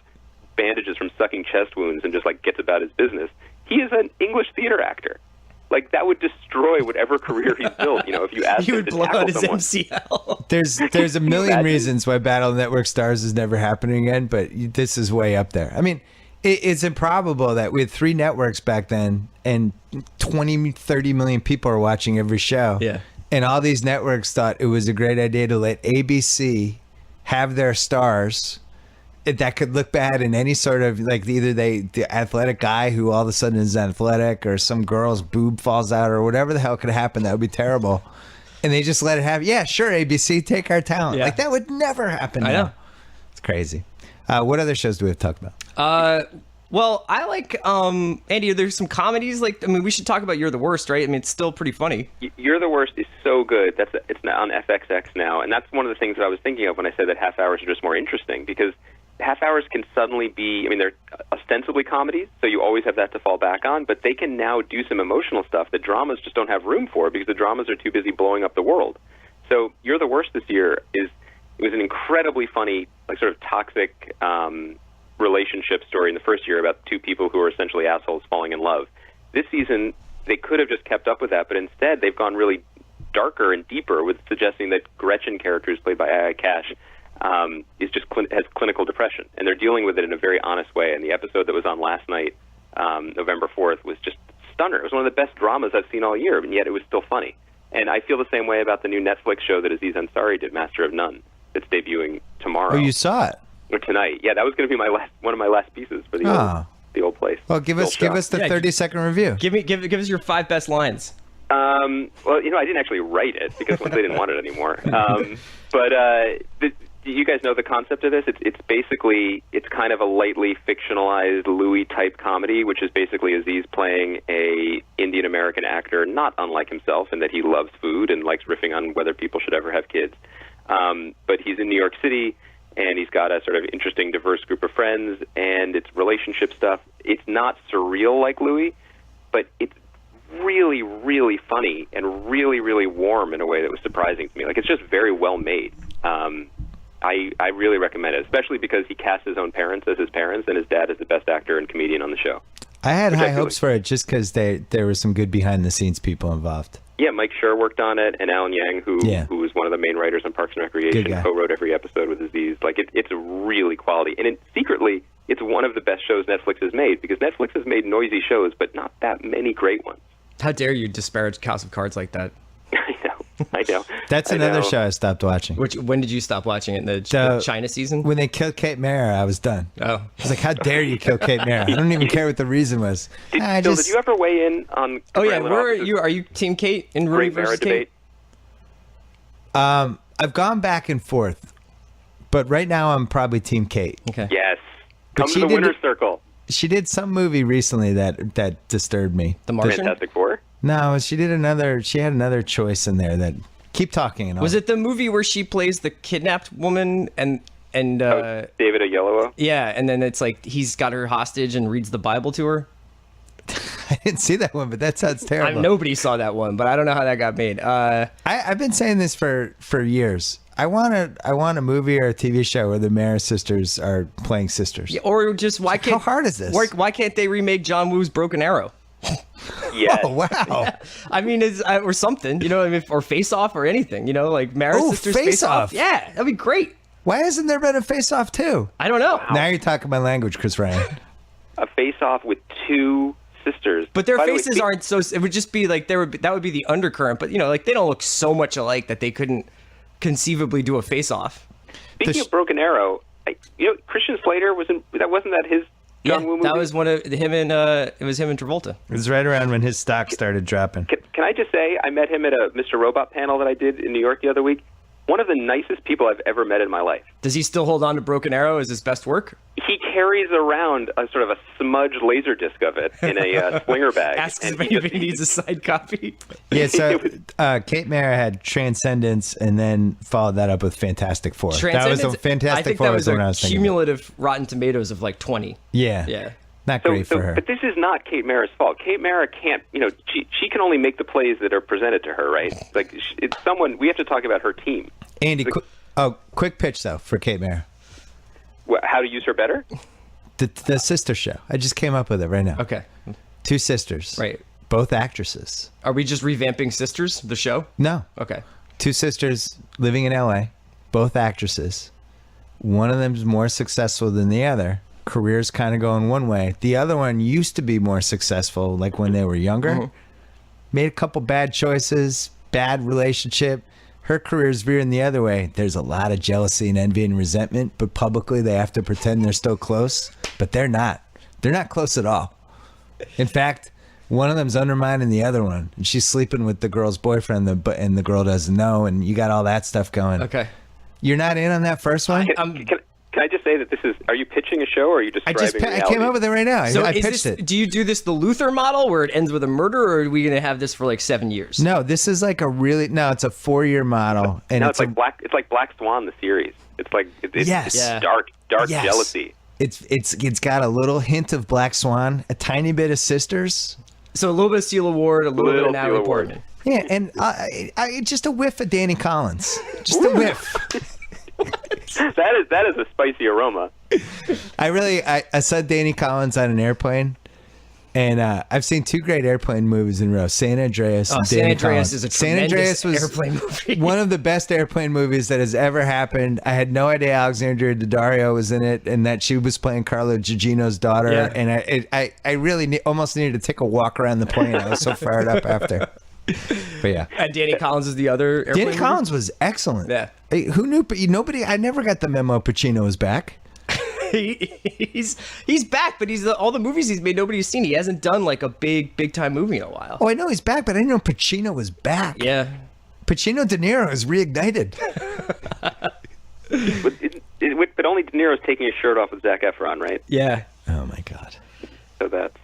D: bandages from sucking chest wounds and just gets about his business. He is an English theater actor. That would destroy whatever career he's built. If you asked him to tackle someone.
A: MCL. There's a million reasons why Battle of Network Stars is never happening again, but this is way up there. I mean, it's improbable that we had 3 networks back then and 20, 30 million people are watching every show.
C: Yeah.
A: And all these networks thought it was a great idea to let ABC have their stars that could look bad in any sort of either the athletic guy who all of a sudden is athletic or some girl's boob falls out or whatever the hell could happen. That would be terrible. And they just let it happen. Yeah, sure, ABC, take our talent.
C: Yeah.
A: That would never happen now.
C: I know.
A: It's crazy. What other shows do we have to talk about?
C: Well, I like, Andy, there's some comedies. We should talk about You're the Worst, right? I mean, it's still pretty funny.
D: You're the Worst is so good. It's now on FXX now, and that's one of the things that I was thinking of when I said that half hours are just more interesting, because half hours can suddenly be, they're ostensibly comedies, so you always have that to fall back on, but they can now do some emotional stuff that dramas just don't have room for because the dramas are too busy blowing up the world. So You're the Worst this year it was an incredibly funny, sort of toxic relationship story in the first year about 2 people who are essentially assholes falling in love. This season, they could have just kept up with that, but instead they've gone really darker and deeper with suggesting that Gretchen, character who's played by Aya Cash, has clinical depression, and they're dealing with it in a very honest way. And the episode that was on last night, November 4th, was just stunner. It was one of the best dramas I've seen all year, and yet it was still funny. And I feel the same way about the new Netflix show that Aziz Ansari did, Master of None, that's debuting tomorrow.
A: Oh, you saw it?
D: Or tonight. Yeah, that was going to be one of my last pieces for the old place.
A: Well, give us the 30-second review.
C: Give us your 5 best lines.
D: Well, I didn't actually write it because once they didn't want it anymore. You guys know the concept of this? It's basically, it's kind of a lightly fictionalized Louis-type comedy, which is basically Aziz playing a Indian-American actor, not unlike himself, in that he loves food and likes riffing on whether people should ever have kids. But he's in New York City, and he's got a sort of interesting, diverse group of friends, and it's relationship stuff. It's not surreal like Louis, but it's really, really funny and really, really warm in a way that was surprising to me. It's just very well made. I really recommend it, especially because he cast his own parents as his parents, and his dad is the best actor and comedian on the show.
A: I had
D: Which
A: high
D: I feel
A: hopes for it just because there were some good behind-the-scenes people involved.
D: Yeah, Mike Schur worked on it, and Alan Yang, who was one of the main writers on Parks and Recreation, co-wrote every episode with Aziz. Like, it's really quality. And secretly, it's one of the best shows Netflix has made, because Netflix has made noisy shows, but not that many great ones.
C: How dare you disparage House of Cards like that?
D: I know.
A: That's another show I stopped watching.
C: When did you stop watching it? The China season?
A: When they killed Kate Mara, I was done.
C: Oh.
A: I was like, how dare you kill Kate Mara? I don't even care what the reason was.
D: Did you ever weigh in on...
C: Oh, yeah. Are you Team Kate in Rooney versus Kate?
A: I've gone back and forth, but right now I'm probably Team Kate.
C: Okay.
D: Yes. Come to the winner's circle.
A: She did some movie recently that disturbed me.
C: The Martian?
D: Fantastic Four?
A: No, she had another choice in there that... Keep talking.
C: Was it the movie where she plays the kidnapped woman and
D: David Oyelowo?
C: Yeah, and then it's like he's got her hostage and reads the Bible to her?
A: I didn't see that one, but that sounds terrible.
C: Nobody saw that one, but I don't know how that got made.
A: I've been saying this for years. I want a movie or a TV show where the Mara sisters are playing sisters.
C: Yeah, or just how
A: hard is this?
C: Why can't they remake John Woo's Broken Arrow?
D: Yes.
A: Oh, wow.
C: Yeah. I mean, or something, or Face Off or anything, like Mara sisters Face Off. Yeah, that'd be great.
A: Why hasn't there been a Face Off too?
C: I don't know.
A: Now you're talking my language, Chris Ryan.
D: A Face Off with two sisters,
C: but their faces aren't so. It would just be like that would be the undercurrent. But they don't look so much alike that they couldn't conceivably do a Face Off.
D: Speaking of Broken Arrow, Christian Slater wasn't that his John Woo movie?
C: That was one of him and it was him and Travolta.
A: It was right around when his stock started dropping.
D: Can I just say, I met him at a Mr. Robot panel that I did in New York the other week. One of the nicest people I've ever met in my life.
C: Does he still hold on to Broken Arrow as his best work?
D: He carries around a sort of a smudged laser disc of it in a slinger bag.
C: Asks if anybody needs a side copy.
A: Yeah, so Kate Mara had Transcendence and then followed that up with Fantastic Four. That was a Fantastic Four.
C: I think that was
A: a
C: cumulative Rotten Tomatoes of like 20.
A: Yeah.
C: Yeah.
A: Not great for her.
D: But this is not Kate Mara's fault. Kate Mara can't, she can only make the plays that are presented to her, right? Like, it's someone, we have to talk about her team.
A: Andy, quick pitch, though, for Kate Mara.
D: How to use her better?
A: The sister show. I just came up with it right now.
C: Okay.
A: Two sisters.
C: Right.
A: Both actresses.
C: Are we just revamping Sisters, the show?
A: No.
C: Okay.
A: Two sisters living in L.A., both actresses. One of them's more successful than the other. Career's kind of going one way. The other one used to be more successful, like when they were younger. Mm-hmm. Made a couple bad choices, bad relationship. Her career's veering the other way. There's a lot of jealousy and envy and resentment, but publicly they have to pretend they're still close. But they're not. They're not close at all. In fact, one of them's undermining the other one, and she's sleeping with the girl's boyfriend, and the girl doesn't know, and you got all that stuff going.
C: Okay.
A: You're not in on that first one?
D: Can I just say that are you pitching a show or are you describing reality?
A: I came up with it right now.
C: So
A: I pitched it.
C: Do you do this the Luther model where it ends with a murder, or are we going to have this for like 7 years?
A: No, this is like it's a 4-year model. And
D: no, it's like Black Swan, the series. It's like, it's dark jealousy.
A: It's got a little hint of Black Swan, a tiny bit of Sisters.
C: So a little bit of Seal Award, a little bit of Natalie Portman.
A: Yeah, and just a whiff of Danny Collins. Just a whiff.
D: That is a spicy aroma.
A: I saw Danny Collins on an airplane, and I've seen 2 great airplane movies in a row: San Andreas and Danny Collins.
C: San Andreas is a tremendous airplane movie.
A: One of the best airplane movies that has ever happened. I had no idea Alexandria Daddario was in it, and that she was playing Carla Gugino's daughter. Yeah. And I really almost needed to take a walk around the plane. I was so fired up after. But yeah,
C: and Danny Collins is the other airplane
A: Danny
C: movie?
A: Collins was excellent.
C: Yeah.
A: Hey, who knew? Nobody. I never got the memo. Pacino was back.
C: he's back, but all the movies he's made, nobody's seen. He hasn't done like a big time movie in a while.
A: Oh, I know he's back, but I didn't know Pacino was back.
C: Yeah.
A: Pacino De Niro is reignited.
D: But only De Niro's taking his shirt off with Zac Efron, right?
C: Yeah.
A: Oh my God.
D: So that's.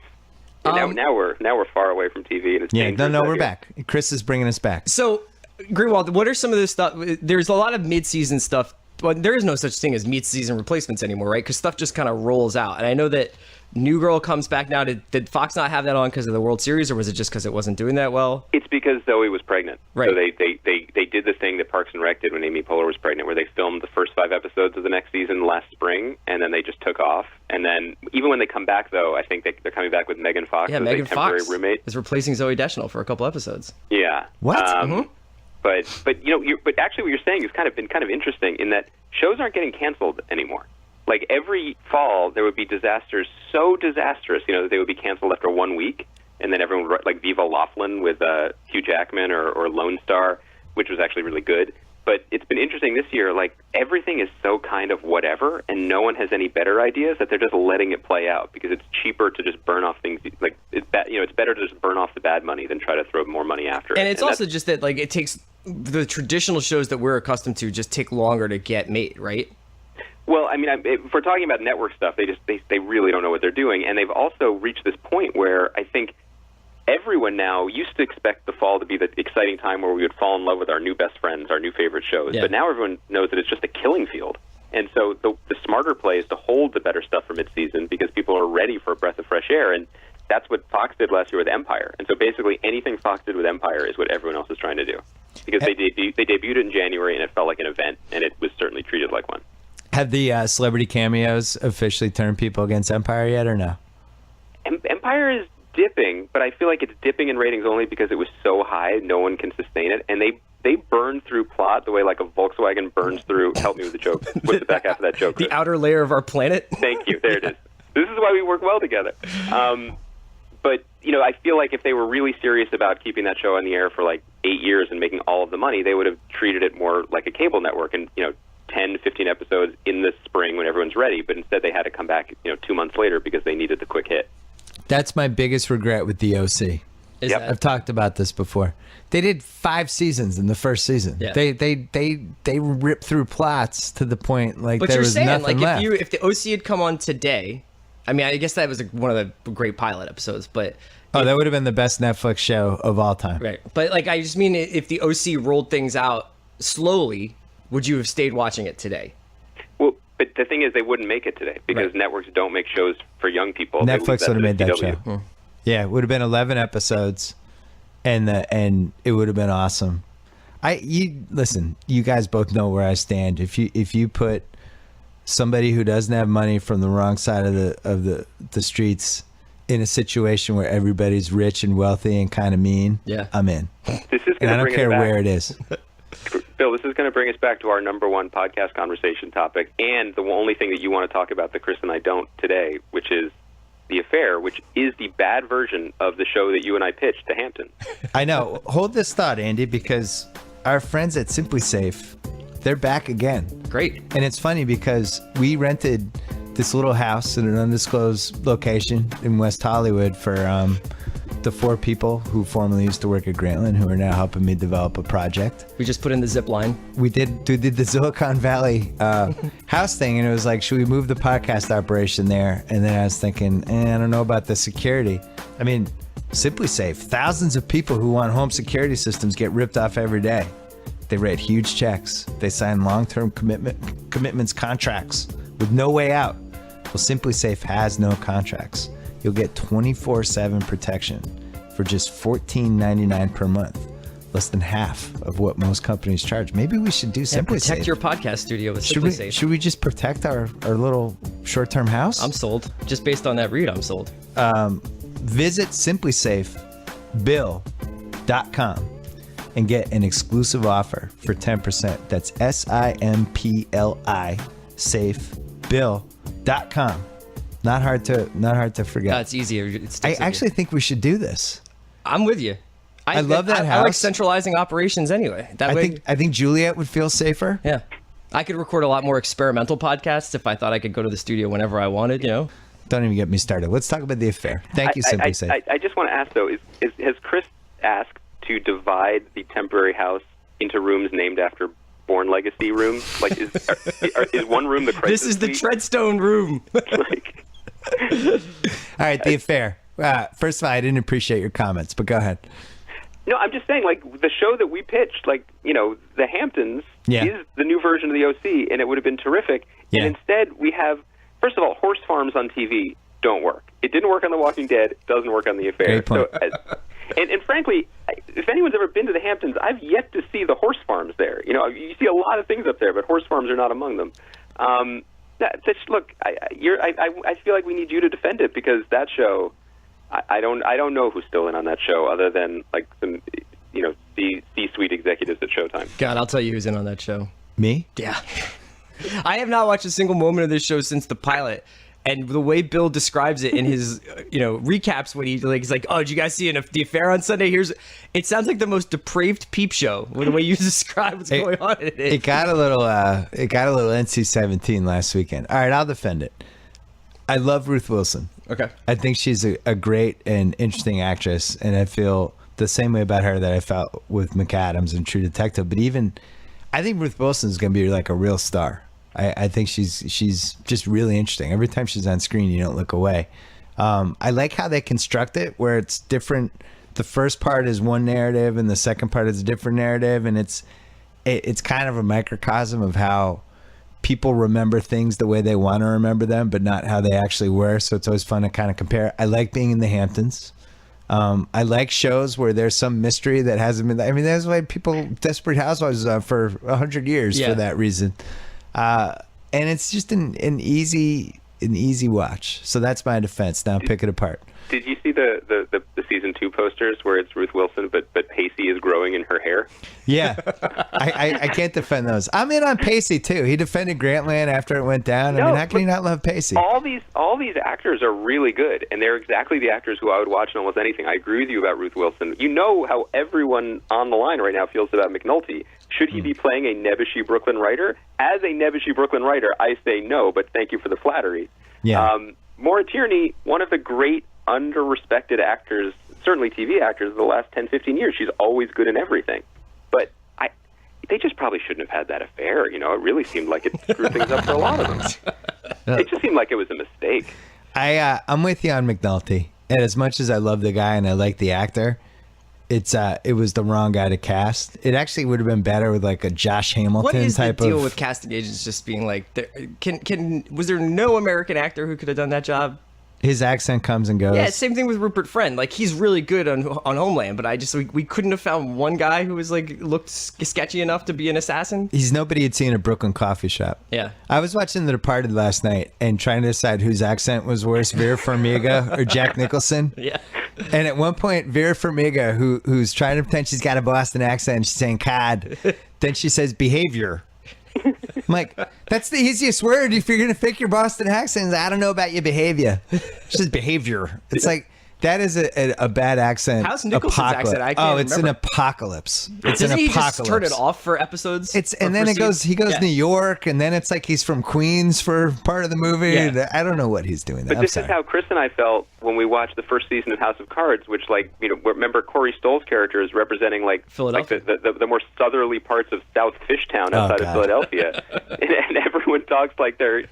D: Now we're far away from TV, and it's dangerous.
A: No, we're back. Chris is bringing us back.
C: So, Greenwald, what are some of the stuff? There's a lot of mid-season stuff well, there is no such thing as mid-season replacements anymore, right? Because stuff just kind of rolls out. And I know that New Girl comes back now. Did Fox not have that on because of the World Series, or was it just because it wasn't doing that well?
D: It's because Zoe was pregnant.
C: Right.
D: So they did the thing that Parks and Rec did when Amy Poehler was pregnant, where they filmed the first 5 episodes of the next season last spring, and then they just took off. And then even when they come back, though, I think they're coming back with Megan Fox as
C: Megan
D: a temporary
C: Fox
D: roommate.
C: is replacing Zoe Deschanel for a couple episodes.
D: Yeah.
A: What?
D: But but actually, what you're saying has been kind of interesting in that shows aren't getting canceled anymore. Like every fall, there would be disasters so disastrous, that they would be canceled after 1 week, and then everyone would, like Viva Laughlin with Hugh Jackman or Lone Star, which was actually really good. But it's been interesting this year. Like everything is so kind of whatever, and no one has any better ideas that they're just letting it play out because it's cheaper to just burn off things. Like it's better to just burn off the bad money than try to throw more money after it.
C: And it's also just that like it takes the traditional shows that we're accustomed to just take longer to get made, right?
D: Well, I mean, if we're talking about network stuff, they really don't know what they're doing, and they've also reached this point where I think everyone now used to expect the fall to be the exciting time where we would fall in love with our new best friends, our new favorite shows.
C: Yeah.
D: But now everyone knows that it's just a killing field. And so the smarter play is to hold the better stuff for mid-season because people are ready for a breath of fresh air. And that's what Fox did last year with Empire. And so basically anything Fox did with Empire is what everyone else is trying to do. Because they debuted it in January, and it felt like an event, and it was certainly treated like one.
A: Have the celebrity cameos officially turned people against Empire yet, or no?
D: Empire is dipping, but I feel like it's dipping in ratings only because it was so high, no one can sustain it, and they burn through plot the way like a Volkswagen burns through. Help me with the joke. What's the back half of that joke?
C: The outer layer of our planet.
D: Thank you. There it is. This is why we work well together. But I feel like if they were really serious about keeping that show on the air for like 8 years and making all of the money, they would have treated it more like a cable network and 10 to 15 episodes in the spring when everyone's ready. But instead, they had to come back 2 months later because they needed the quick hit.
A: That's my biggest regret with the OC.
D: Yep.
A: I've talked about this before. They did 5 seasons in the first season.
C: Yeah.
A: They ripped through plots to the point like
C: But
A: there
C: you're
A: was
C: saying
A: nothing
C: like
A: left.
C: if the OC had come on today, I mean, I guess that was one of the great pilot episodes, but
A: that would have been the best Netflix show of all time.
C: right. But like, I just mean if the OC rolled things out slowly, would you have stayed watching it today?
D: Well, but the thing is, they wouldn't make it today because
C: Right.
D: networks don't make shows for young people.
A: Netflix would have made that show.
D: CW.
A: Yeah, it would have been 11 episodes, and it would have been awesome. Listen, you guys both know where I stand. If you put somebody who doesn't have money from the wrong side of the streets in a situation where everybody's rich and wealthy and kind of mean,
C: Yeah.
A: I'm in.
D: This is
A: And I
D: going to
A: don't
D: bring
A: care
D: us back.
A: where it is.
D: Bill, this is going to bring us back to our number one podcast conversation topic, and the only thing that you want to talk about that Chris and I don't today, which is The Affair, which is the bad version of the show that you and I pitched to Hampton.
A: I know. Hold this thought, Andy, because our friends at Simply Safe, they're back again.
C: Great.
A: And it's funny because we rented this little house in an undisclosed location in West Hollywood for the 4 people who formerly used to work at Grantland, who are now helping me develop a project.
C: We just put in the zip line.
A: We did the Silicon Valley house thing, and it was like, should we move the podcast operation there? And then I was thinking, I don't know about the security. I mean, Simply Safe, thousands of people who want home security systems get ripped off every day. They write huge checks. They sign long-term commitments contracts with no way out. Well, Simply Safe has no contracts. You'll get 24/7 protection for just $14.99 per month, less than half of what most companies charge. Maybe we should do Simply
C: Protect
A: Safe.
C: your podcast studio with Simply Safe.
A: Should we just protect our little short-term house?
C: I'm sold. Just based on that read, I'm sold.
A: Visit simplysafebill.com and get an exclusive offer for 10%. That's SIMPLI safebill.com. Not hard to forget.
C: It's easier. It sticks
A: I
C: with you.
A: actually think we should do this.
C: I'm with you.
A: I love that
C: I like
A: house.
C: centralizing operations anyway. That way,
A: I think Juliet would feel safer.
C: yeah. I could record a lot more experimental podcasts if I thought I could go to the studio whenever I wanted,
A: Don't even get me started. Let's talk about The Affair. Thank you, Simply Safe.
D: I just want to ask, though, has Chris asked to divide the temporary house into rooms named after Bourne Legacy rooms? Like, is one room the crisis
C: This is the
D: suite?
C: Treadstone room.
D: Like,
A: All right, The Affair. First of all, I didn't appreciate your comments, but go ahead.
D: No, I'm just saying, like, the show that we pitched, like, The Hamptons is the new version of the OC, and it would have been terrific.
A: Yeah.
D: And instead, we have, first of all, horse farms on TV don't work. It didn't work on The Walking Dead. It doesn't work on The Affair.
A: Great point.
D: So, and frankly, if anyone's ever been to the Hamptons, I've yet to see the horse farms there. You see a lot of things up there, but horse farms are not among them. Look, I feel like we need you to defend it, because that show, I don't know who's still in on that show other than like some C-suite executives at Showtime.
C: God, I'll tell you who's in on that show.
A: Me?
C: Yeah. I have not watched a single moment of this show since the pilot. And the way Bill describes it in his, recaps when he's like, oh, did you guys see The Affair on Sunday? It sounds like the most depraved peep show with the way you describe what's going on in it.
A: It got a little NC-17 last weekend. All right, I'll defend it. I love Ruth Wilson.
C: Okay.
A: I think she's a great and interesting actress, and I feel the same way about her that I felt with McAdams and True Detective. But I think Ruth Wilson is going to be like a real star. I think she's just really interesting. Every time she's on screen, you don't look away. I like how they construct it, where it's different. The first part is one narrative, and the second part is a different narrative, and it's kind of a microcosm of how people remember things the way they want to remember them, but not how they actually were. So it's always fun to kind of compare. I like being in the Hamptons. I like shows where there's some mystery that hasn't been. I mean, that's why people Desperate Housewives for 100 years for that reason. And it's just an easy watch. So that's my defense. Now pick it apart.
D: Did you see the season 2 posters where it's Ruth Wilson, but Pacey is growing in her hair?
A: Yeah, I can't defend those. I'm in on Pacey too. He defended Grantland after it went down. I mean, how can you not love Pacey?
D: All these actors are really good, and they're exactly the actors who I would watch in almost anything. I agree with you about Ruth Wilson. You know how everyone on the line right now feels about McNulty. Should he be playing a nebbishy Brooklyn writer? As a nebbishy Brooklyn writer, I say no, but thank you for the flattery.
A: Yeah.
D: Maura Tierney, one of the great under-respected actors, certainly TV actors, of the last 10, 15 years. She's always good in everything. But they just probably shouldn't have had that affair. It really seemed like it screwed things up for a lot of them. It just seemed like it was a mistake.
A: I'm with you on McNulty. And as much as I love the guy and I like the actor, it was the wrong guy to cast. It actually would have been better with like a Josh Hamilton
C: what is
A: type
C: the deal
A: of
C: with casting agents just being like, was there no American actor who could have done that job?
A: His accent comes and goes.
C: Yeah, same thing with Rupert Friend. Like, he's really good on Homeland, but we couldn't have found one guy who was like looked sketchy enough to be an assassin.
A: He's nobody had seen a Brooklyn coffee shop.
C: Yeah.
A: I was watching The Departed last night and trying to decide whose accent was worse, Vera Farmiga or Jack Nicholson.
C: Yeah.
A: And at one point, Vera Farmiga, who's trying to pretend she's got a Boston accent, she's saying "cod," then she says "behavior." I'm like, that's the easiest word if you're going to fake your Boston accent. I don't know about your behavior. She says behavior. It's like, that is a bad accent.
C: How's Nicholson's
A: apocalypse.
C: accent? I can't
A: it's
C: remember.
A: an apocalypse. It's
C: Doesn't
A: an
C: he
A: apocalypse.
C: just turn it off for episodes?
A: And then he goes New York, and then it's like he's from Queens for part of the movie.
C: Yeah.
A: I don't know what he's doing there.
D: But this is how Chris and I felt when we watched the first season of House of Cards, which, remember Corey Stoll's character is representing
C: Philadelphia.
D: the more southerly parts of South Fishtown outside of Philadelphia, and everyone talks like they're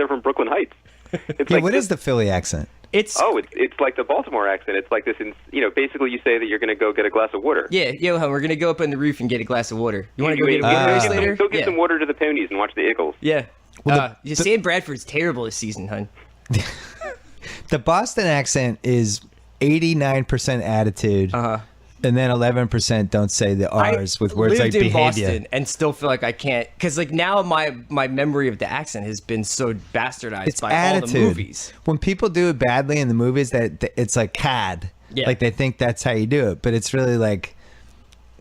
D: from Brooklyn Heights. It's
A: what is the Philly accent?
C: It's
D: like the Baltimore accent. It's like this, basically you say that you're going to go get a glass of water.
C: Yeah, Johan, we're going to go up on the roof and get a glass of water. You want to go get a water later?
D: Go get some water to the ponies and watch the Eagles.
C: Yeah. Sam Bradford's terrible this season, hun.
A: The Boston accent is 89% attitude. And then 11% don't say the R's with words like behavior.
C: I lived in Boston and still feel like I can't, because now my memory of the accent has been so bastardized by all the movies.
A: When people do it badly in the movies, that it's like "cad," like they think that's how you do it, but it's really like,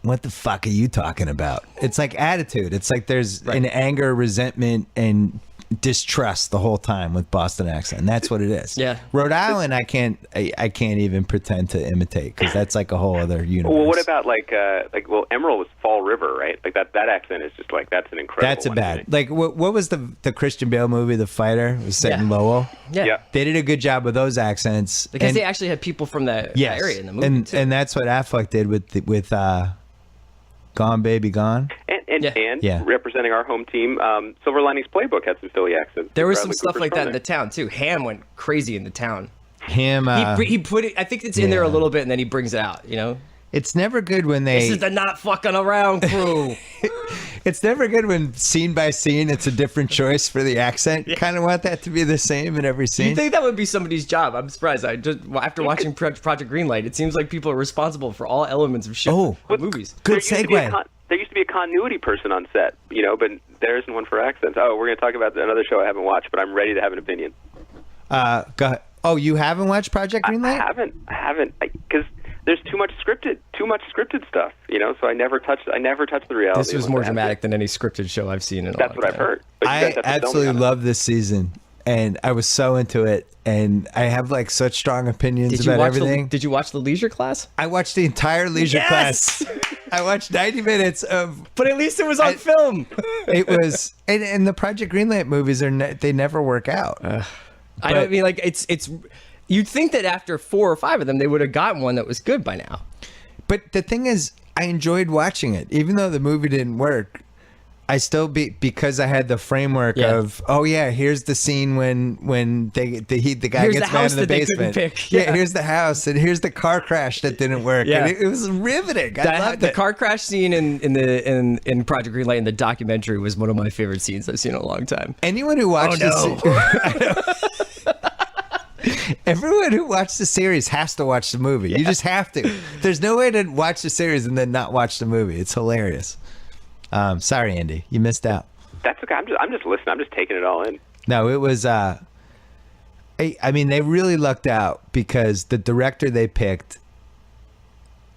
A: what the fuck are you talking about? It's like attitude. It's like there's an anger, resentment, and distrust the whole time with Boston accent, and that's what it is.
C: Yeah.
A: Rhode Island, I can't even pretend to imitate, because that's like a whole other universe.
D: Well, what about Emerald was Fall River, right? Like that accent is just like, that's an incredible.
A: That's a bad. Like what was the Christian Bale movie, The Fighter? It was set in Lowell.
C: Yeah.
A: They did a good job with those accents
C: because they actually had people from that area in the movie too.
A: And that's what Affleck did with Gone Baby Gone.
D: And representing our home team, Silver Linings Playbook had some Philly accents.
C: There was some stuff like that in the town too. Ham went crazy in the town.
A: Ham.
C: He put it. I think it's in there a little bit, and then he brings it out.
A: It's never good when they.
C: This is the not fucking around crew.
A: It's never good when scene by scene it's a different choice for the accent. You kind of want that to be the same in every scene.
C: You think that would be somebody's job? I'm surprised. After watching Project Greenlight, it seems like people are responsible for all elements of shit movies.
A: Good segue.
D: There used to be a continuity person on set, but there isn't one for accents. Oh, we're going to talk about another show I haven't watched, but I'm ready to have an opinion.
A: Go ahead. Oh, you haven't watched Project Greenlight?
D: I haven't, because there's too much scripted stuff, so I never touched the reality.
C: This was more dramatic than any scripted show I've seen in a long time.
D: That's what I've heard.
A: I absolutely love this season, and I was so into it, and I have like such strong opinions about everything.
C: Did you watch the Leisure Class?
A: I watched the entire Leisure Class. I watched 90 minutes of...
C: But at least it was on film.
A: It was... And the Project Greenlight movies, they never work out.
C: I don't mean, like, it's... You'd think that after 4 or 5 of them, they would have gotten one that was good by now.
A: But the thing is, I enjoyed watching it. Even though the movie didn't work, I still because I had the framework of, here's the scene when the guy
C: here's
A: gets
C: the
A: mad in the basement.
C: Yeah,
A: here's the house, and here's the car crash that didn't work.
C: Yeah.
A: And it was riveting. I loved
C: the
A: it.
C: car crash scene in Project Greenlight in the documentary was one of my favorite scenes I've seen in a long time.
A: Anyone who watched Everyone who watched the series has to watch the movie. You just have to. There's no way to watch the series and then not watch the movie. It's hilarious. Sorry, Andy, you missed out.
D: That's okay. I'm just listening. I'm just taking it all in.
A: No, it was. I mean, they really lucked out because the director they picked.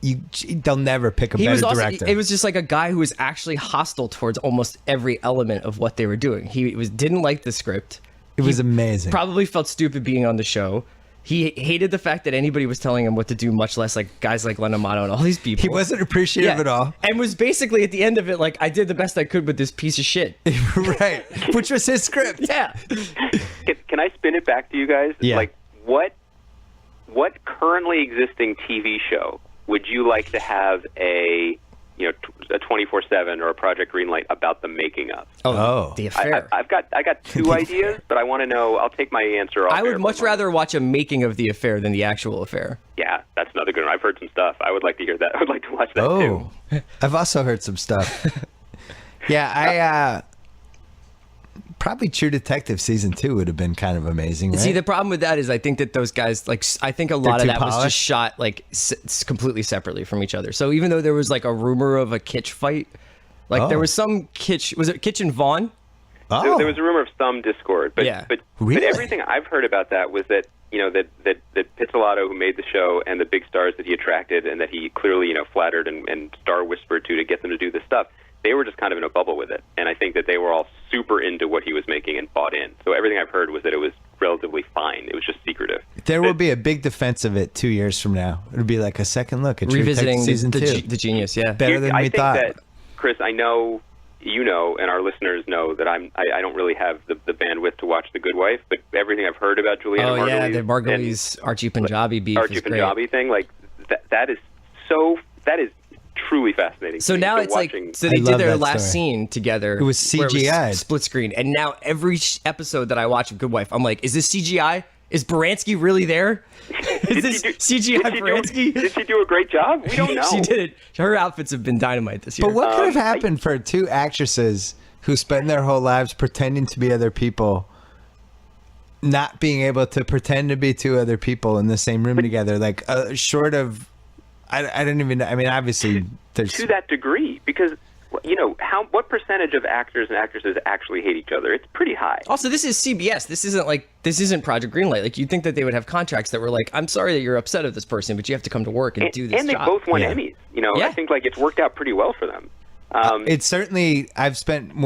A: They'll never pick a better director.
C: It was just like a guy who was actually hostile towards almost every element of what they were doing. He didn't like the script.
A: It was amazing.
C: Probably felt stupid being on the show. He hated the fact that anybody was telling him what to do, much less like guys like Len Amato and all these people.
A: He wasn't appreciative at all.
C: And was basically at the end of it like, I did the best I could with this piece of shit.
A: Right. Which was his script.
C: Yeah.
D: Can I spin it back to you guys?
A: Yeah.
D: Like, what currently existing TV show would you like to have a 24/7 or a Project Greenlight about the making of?
A: Oh.
C: The Affair.
D: I got 2 ideas, but I want to know. I'll take my answer off.
C: I would much rather watch a making of The Affair than the actual affair.
D: Yeah, that's another good one. I've heard some stuff. I would like to hear that. I would like to watch that too.
A: I've also heard some stuff. Yeah, probably True Detective season 2 would have been kind of amazing, right?
C: See, the problem with that is I think that those guys, like, I think a lot of that was just shot, like, completely separately from each other. So even though there was, like, a rumor of a kitsch fight, like, there was some kitsch, was it Kitsch and Vaughn?
A: Oh.
D: There was a rumor of some discord, but
A: Really?
D: but everything I've heard about that was that that Pizzolatto, who made the show, and the big stars that he attracted and that he clearly flattered and star whispered to get them to do this stuff, they were just kind of in a bubble with it. And I think that they were all super into what he was making and bought in. So everything I've heard was that it was relatively fine. It was just secretive.
A: There will be a big defense of it 2 years from now. It'll be like a second look at True
C: Revisiting
A: Detective season 2.
C: the genius, yeah.
A: Better than we thought.
D: I think that, Chris, I know and our listeners know that I don't really have the bandwidth to watch The Good Wife, but everything I've heard about Juliana Margulies,
C: the Margulies Archie Punjabi beef
D: Archie
C: is great.
D: Punjabi thing, like that is truly fascinating.
C: So now it's
D: watching.
C: like, so they did their last scene together.
A: It was CGI.
C: Split screen. And now every episode that I watch of Good Wife, I'm like, is this CGI? Is Baranski really there? Is this CGI Baranski?
D: Did she do a great job? We don't know.
C: She did it. Her outfits have been dynamite this year.
A: But what could have happened for 2 actresses who spend their whole lives pretending to be other people, not being able to pretend to be 2 other people in the same room together? Like, short of... I don't even. I mean, obviously, there's
D: to that degree, because what percentage of actors and actresses actually hate each other? It's pretty high.
C: Also, this is CBS. This isn't Project Greenlight. Like, you'd think that they would have contracts that were like, I'm sorry that you're upset at this person, but you have to come to work and do this
D: and they
C: job.
D: both won Emmys. I think like it's worked out pretty well for them.
A: It's certainly. I've spent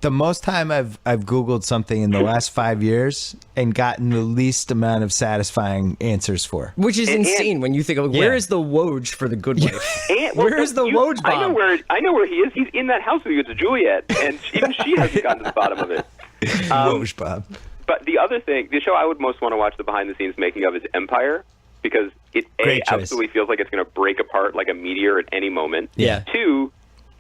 A: the most time I've Googled something in the last 5 years and gotten the least amount of satisfying answers for.
C: Which is insane when you think of where is the Woj for The Good Wife? Where is the Woj bomb?
D: I know where he is. He's in that house with you. It's Juliet, and even she hasn't gotten to the bottom of it.
A: Woj Bob.
D: But the other thing, the show I would most want to watch the behind-the-scenes making of is Empire, because it absolutely feels like it's going to break apart like a meteor at any moment.
C: Yeah.
D: 2,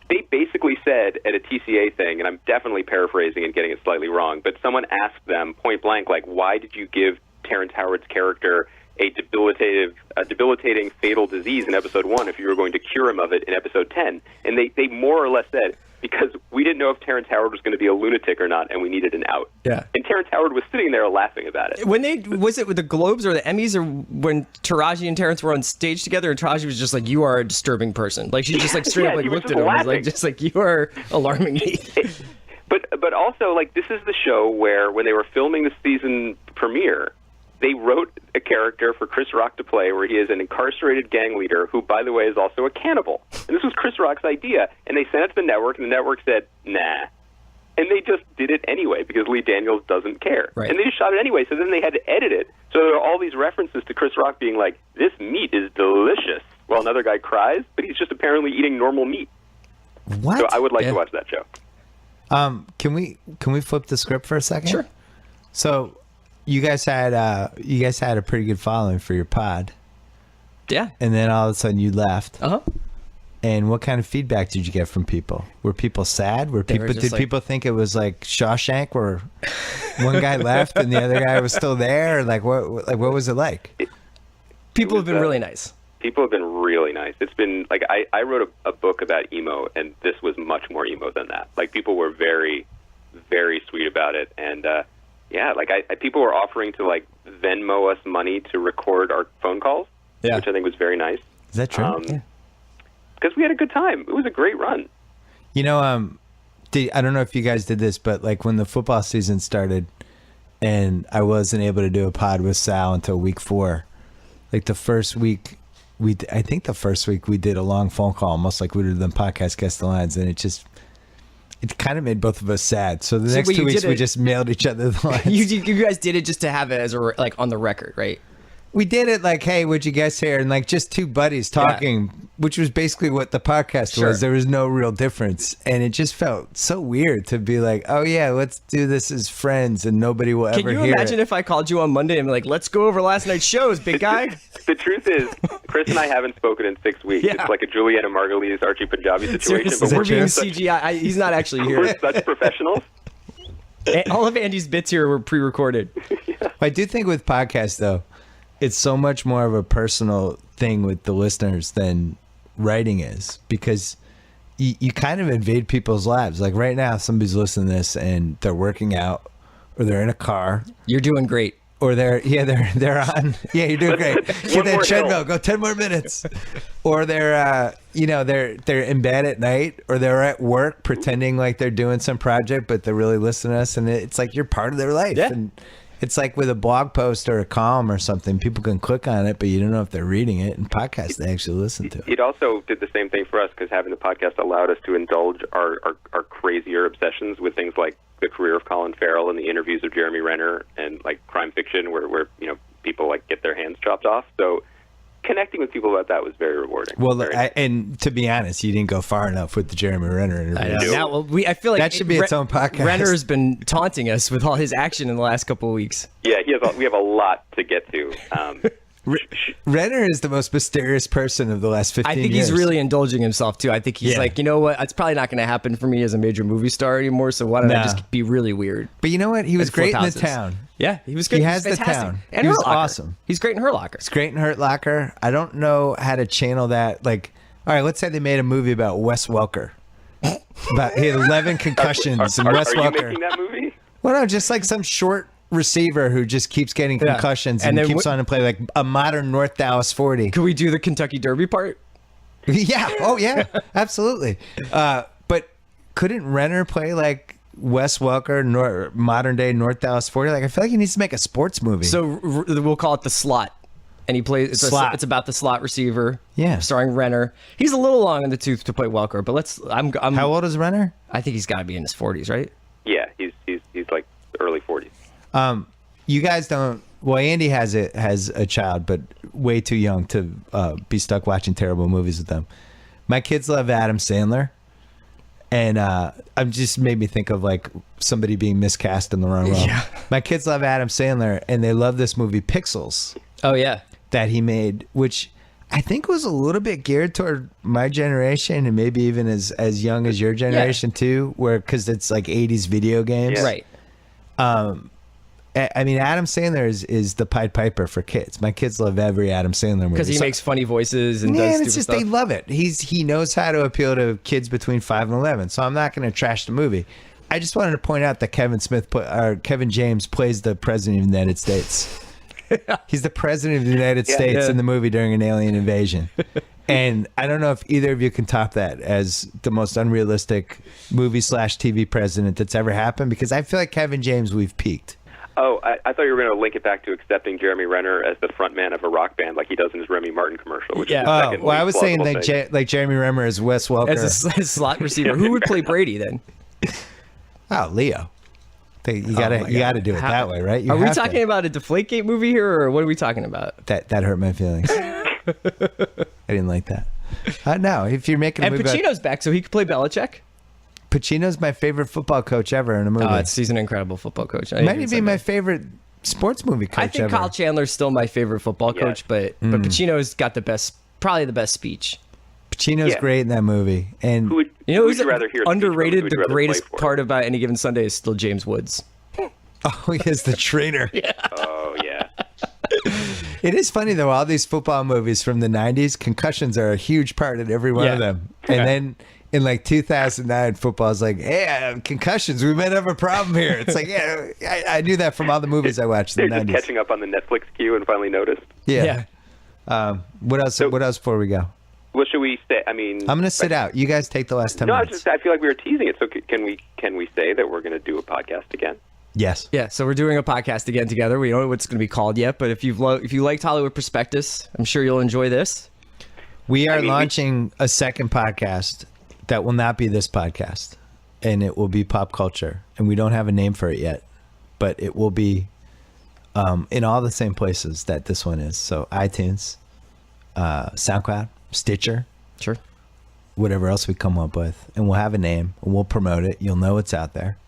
D: they basically said at a TCA thing, and I'm definitely paraphrasing and getting it slightly wrong, but someone asked them point blank, like, why did you give Terrence Howard's character a debilitating fatal disease in episode 1 if you were going to cure him of it in episode 10. And they more or less said, because we didn't know if Terrence Howard was going to be a lunatic or not, and we needed an out.
C: Yeah.
D: And Terrence Howard was sitting there laughing about it.
C: Was it with the Globes or the Emmys, or when Taraji and Terrence were on stage together, and Taraji was just like, "You are a disturbing person." Like, she just like straight
D: Yeah,
C: up like
D: he was
C: looked at
D: just
C: him, and was
D: laughing.
C: like, just like, "You are alarming me."
D: But also, like, this is the show where, when they were filming the season premiere, they wrote a character for Chris Rock to play where he is an incarcerated gang leader who, by the way, is also a cannibal. And this was Chris Rock's idea. And they sent it to the network, and the network said, nah. And they just did it anyway because Lee Daniels doesn't care.
C: Right.
D: And they just shot it anyway. So then they had to edit it. So there are all these references to Chris Rock being like, this meat is delicious, while another guy cries, but he's just apparently eating normal meat.
A: What?
D: So I would like to watch that show.
A: Can we flip the script for a second?
C: Sure.
A: So you guys had a pretty good following for your pod,
C: Yeah.
A: and then all of a sudden you left.
C: Uh huh.
A: And what kind of feedback did you get from people? Were people sad?
C: They were just
A: Did
C: like-
A: people think it was like Shawshank, where one guy left and the other guy was still there? Like what was it like?
C: People have been really nice.
D: People have been really nice. It's been like I wrote a book about emo, and this was much more emo than that. Like, people were very, very sweet about it, and yeah, like people were offering to like Venmo us money to record our phone calls, which I think was very nice.
A: Is that true?
D: Because we had a good time. It was a great run.
A: You know, I don't know if you guys did this, but like when the football season started, and I wasn't able to do a pod with Sal until week 4. Like the first week. I think the first week we did a long phone call, almost like we did the podcast Guess the Lines, and it kind of made both of us sad. So the next 2 weeks we just mailed each other the lines.
C: You guys did it just to have it as like on the record, right?
A: We did it like, hey, would you guess here? And like just two buddies talking, which was basically what the podcast was. There was no real difference. And it just felt so weird to be like, oh yeah, let's do this as friends and nobody will ever hear it.
C: Can you imagine if I called you on Monday and be like, let's go over last night's shows, big guy?
D: The truth is, Chris and I haven't spoken in 6 weeks.
C: Yeah.
D: It's like a Juliana Margulies, Archie Punjabi situation.
C: Seriously, we're being
D: such-
C: CGI. He's not actually here.
D: We're such professionals.
C: All of Andy's bits here were pre-recorded.
A: I do think with podcasts, though, it's so much more of a personal thing with the listeners than writing is, because you kind of invade people's lives. Like right now, somebody's listening to this and they're working out, or they're in a car,
C: You're doing great.
A: or they're on. Yeah, you're doing great. Get
D: One
A: that
D: more
A: treadmill.
D: hill.
A: Go 10 more minutes. Or they're they're in bed at night, or they're at work pretending like they're doing some project, but they're really listening to us, and it's like you're part of their life.
C: Yeah.
A: And it's like with a blog post or a column or something, people can click on it, but you don't know if they're reading it. And podcasts, they actually listen to it.
D: It also did the same thing for us, because having the podcast allowed us to indulge our crazier obsessions with things like the career of Colin Farrell and the interviews of Jeremy Renner, and like crime fiction where people like get their hands chopped off. So connecting with people about that was very rewarding.
A: Well,
D: Very nice.
A: and to be honest, you didn't go far enough with the Jeremy Renner interview.
C: I know. Now, I feel like
A: That should be its own podcast.
C: Renner's been taunting us with all his action in the last couple of weeks.
D: Yeah, we have a lot to get to.
A: Renner is the most mysterious person of the last 15 years.
C: I think he's really indulging himself too. I think he's like, you know what? It's probably not going to happen for me as a major movie star anymore. So why don't I just be really weird?
A: But you know what? He was
C: and flip
A: great in the
C: houses.
A: town.
C: Yeah, he was good.
A: He
C: He
A: has
C: was
A: the
C: fantastic.
A: town.
C: And
A: He was
C: Hurt Locker.
A: awesome.
C: He's great in Hurt Locker.
A: It's great in Hurt Locker. I don't know how to channel that. Like, all right, let's say they made a movie about Wes Welker. He had 11 concussions, and Wes
D: are you
A: Welker.
D: making that movie?
A: Well, no, just like some short receiver who just keeps getting concussions and
C: And then
A: keeps on to play like a modern North Dallas 40.
C: Could we do the Kentucky Derby part?
A: Yeah. Oh, yeah. Absolutely. But couldn't Renner play like Wes Welker, modern day North Dallas 40? Like, I feel like he needs to make a sports movie.
C: So we'll call it The Slot. And he plays
A: Slot.
C: It's about the slot receiver.
A: Yeah.
C: Starring Renner. He's a little long in the tooth to play Welker, but I'm
A: How old is Renner?
C: I think he's got to be in his 40s, right?
D: Yeah, he's like early 40s.
A: You guys don't. Well, Andy has a child, but way too young to be stuck watching terrible movies with them. My kids love Adam Sandler, and it just made me think of like somebody being miscast in the wrong role.
C: Yeah.
A: My kids love Adam Sandler, and they love this movie Pixels
C: Oh yeah.
A: that he made, which I think was a little bit geared toward my generation, and maybe even as young as your generation too, because it's like 80s video games,
D: Yeah.
C: Right.
A: I mean, Adam Sandler is the Pied Piper for kids. My kids love every Adam Sandler movie.
C: Because he makes funny voices and does
A: Man,
C: stupid
A: it's just
C: stuff.
A: they love it. He knows how to appeal to kids between 5 and 11. So I'm not going to trash the movie. I just wanted to point out that Kevin James plays the president of the United States. He's the president of the United States in the movie during an alien invasion. And I don't know if either of you can top that as the most unrealistic movie/TV president that's ever happened, because I feel like Kevin James, we've peaked.
D: Oh, I thought you were going to link it back to accepting Jeremy Renner as the front man of a rock band like he does in his Remy Martin commercial. Which is the second
A: well, I was saying
D: plausible
A: like Jeremy Renner as Wes Welker.
C: As a slot receiver. Who would play Brady then?
A: Oh, Leo. You gotta do it that way, right?
C: Are we talking about a Deflategate movie here, or what are we talking about?
A: That hurt my feelings. I didn't like that. No, if you're making a movie
C: Pacino's back, so he could play Belichick.
A: Pacino's my favorite football coach ever in a movie.
C: He's an incredible football coach.
A: Might even be my favorite sports movie coach
C: I think
A: ever.
C: Kyle Chandler's still my favorite football coach, but Pacino's got probably the best speech.
A: Pacino's great in that movie. And
D: Who would
C: who's
D: you rather hear?
C: underrated?
D: Who would
C: The
D: you rather
C: greatest
D: play for?
C: part about Any Given Sunday is still James Woods.
A: oh, he is the trainer.
D: Oh yeah.
A: It is funny though, all these football movies from the 90s, concussions are a huge part in every one of them. And then in like 2009, football's like, hey, concussions, we might have a problem here. It's like, yeah, I knew that from all the movies I watched in
D: They're
A: the
D: just
A: 90s.
D: catching up on the Netflix queue and finally noticed.
A: Yeah. What else? What else before we go?
D: What should we say? I mean,
A: I'm gonna sit out. You guys take the last 10
D: No,
A: minutes.
D: I feel like we were teasing it. So can we say that we're going to do a podcast again?
A: Yes.
C: Yeah, so we're doing a podcast again together. We don't know what it's going to be called yet, but if you liked Hollywood Prospectus, I'm sure you'll enjoy this.
A: We are launching a second podcast that will not be this podcast, and it will be pop culture. And we don't have a name for it yet, but it will be in all the same places that this one is. So iTunes, SoundCloud, Stitcher,
C: Sure.
A: whatever else we come up with, and we'll have a name and we'll promote it. You'll know it's out there,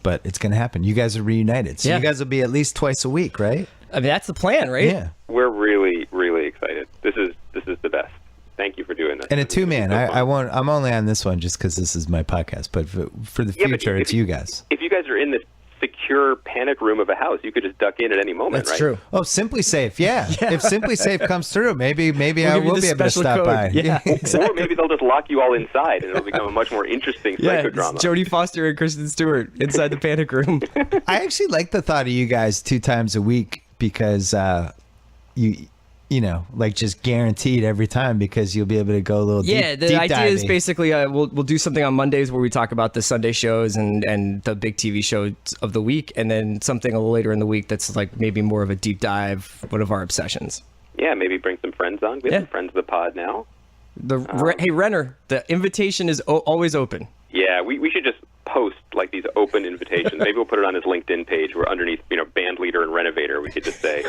A: but it's going to happen. You guys are reunited, so you guys will be at least twice a week, right?
C: I mean, that's the plan, right?
A: Yeah.
D: We're really, really excited. This is the best. Thank you for doing this.
A: And a
D: This is
A: two-man.
D: so fun.
A: I won't. I'm only on this one just because this is my podcast. But for the
D: Yeah, but
A: future,
D: if
A: it's you guys.
D: If you guys are in this secure panic room of a house, you could just duck in at any moment,
C: That's
D: right?
C: true.
A: Oh, Simply Safe. Yeah. If Simply Safe comes through, maybe I
C: give you
A: will
C: the
A: be able to
C: special
A: stop
C: code.
A: by.
C: Yeah, exactly.
D: Or maybe they'll just lock you all inside, and it'll become a much more interesting
C: Yeah,
D: psychodrama.
C: it's Jodie Foster and Kristen Stewart inside the panic room.
A: I actually like the thought of you guys 2 times a week because you know, like just guaranteed every time because you'll be able to go a little
C: Yeah,
A: deep,
C: the
A: deep
C: idea is
A: diving.
C: basically we'll do something on Mondays where we talk about the Sunday shows and the big TV shows of the week, and then something a little later in the week that's like maybe more of a deep dive, one of our obsessions.
D: Yeah, maybe bring some friends on. We have some friends of the pod now.
C: Hey, Renner, the invitation is always open.
D: Yeah, we should just post like these open invitations. Maybe we'll put it on his LinkedIn page where underneath, band leader and renovator, we could just say.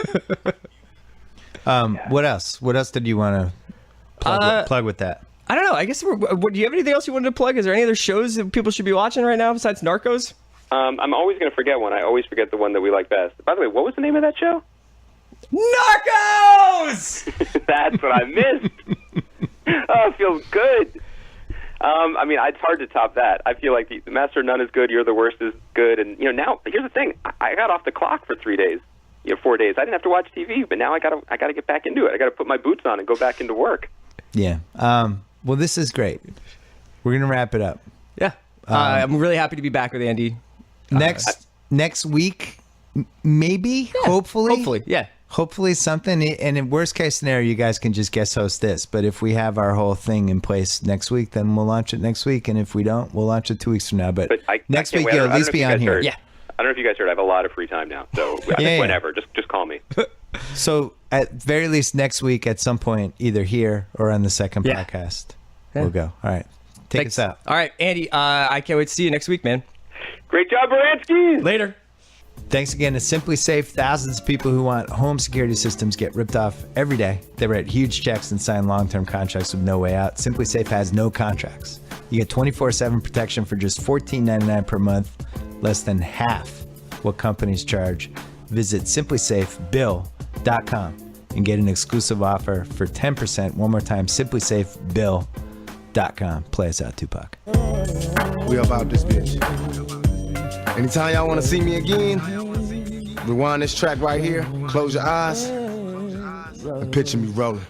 A: What else? What else did you want to plug with that?
C: I don't know. I guess do you have anything else you wanted to plug? Is there any other shows that people should be watching right now besides Narcos?
D: I'm always going to forget one. I always forget the one that we like best. By the way, what was the name of that show?
C: Narcos!
D: That's what I missed. Oh, it feels good. I mean, it's hard to top that. I feel like the Master of None is good, You're the Worst is good, and now here's the thing: I got off the clock for 3 days, 4 days. I didn't have to watch TV, but now I gotta get back into it. I gotta put my boots on and go back into work.
A: Yeah. Well, this is great. We're gonna wrap it up.
C: Yeah. I'm really happy to be back with Andy.
A: Next week, maybe, hopefully,
C: yeah.
A: Hopefully something, and in worst case scenario, you guys can just guest host this. But if we have our whole thing in place next week, then we'll launch it next week. And if we don't, we'll launch it 2 weeks from now. But next week, you'll at least be on here.
C: Yeah.
D: I don't know if you guys heard. I have a lot of free time now, so whenever, just call me.
A: So at very least next week, at some point, either here or on the second podcast, we'll go. All right, take us out.
C: All right, Andy. I can't wait to see you next week, man.
D: Great job, Baranski.
C: Later.
A: Thanks again to Simply Safe. Thousands of people who want home security systems get ripped off every day. They write huge checks and sign long-term contracts with no way out. Simply Safe has no contracts. You get 24/7 protection for just $14.99 per month, less than half what companies charge. Visit simplysafebill.com and get an exclusive offer for 10%. One more time, simplysafebill.com. Play us out, Tupac.
B: We about this bitch. Anytime y'all want to see me again, Rewind this track right here. Close your eyes. And picture me rolling.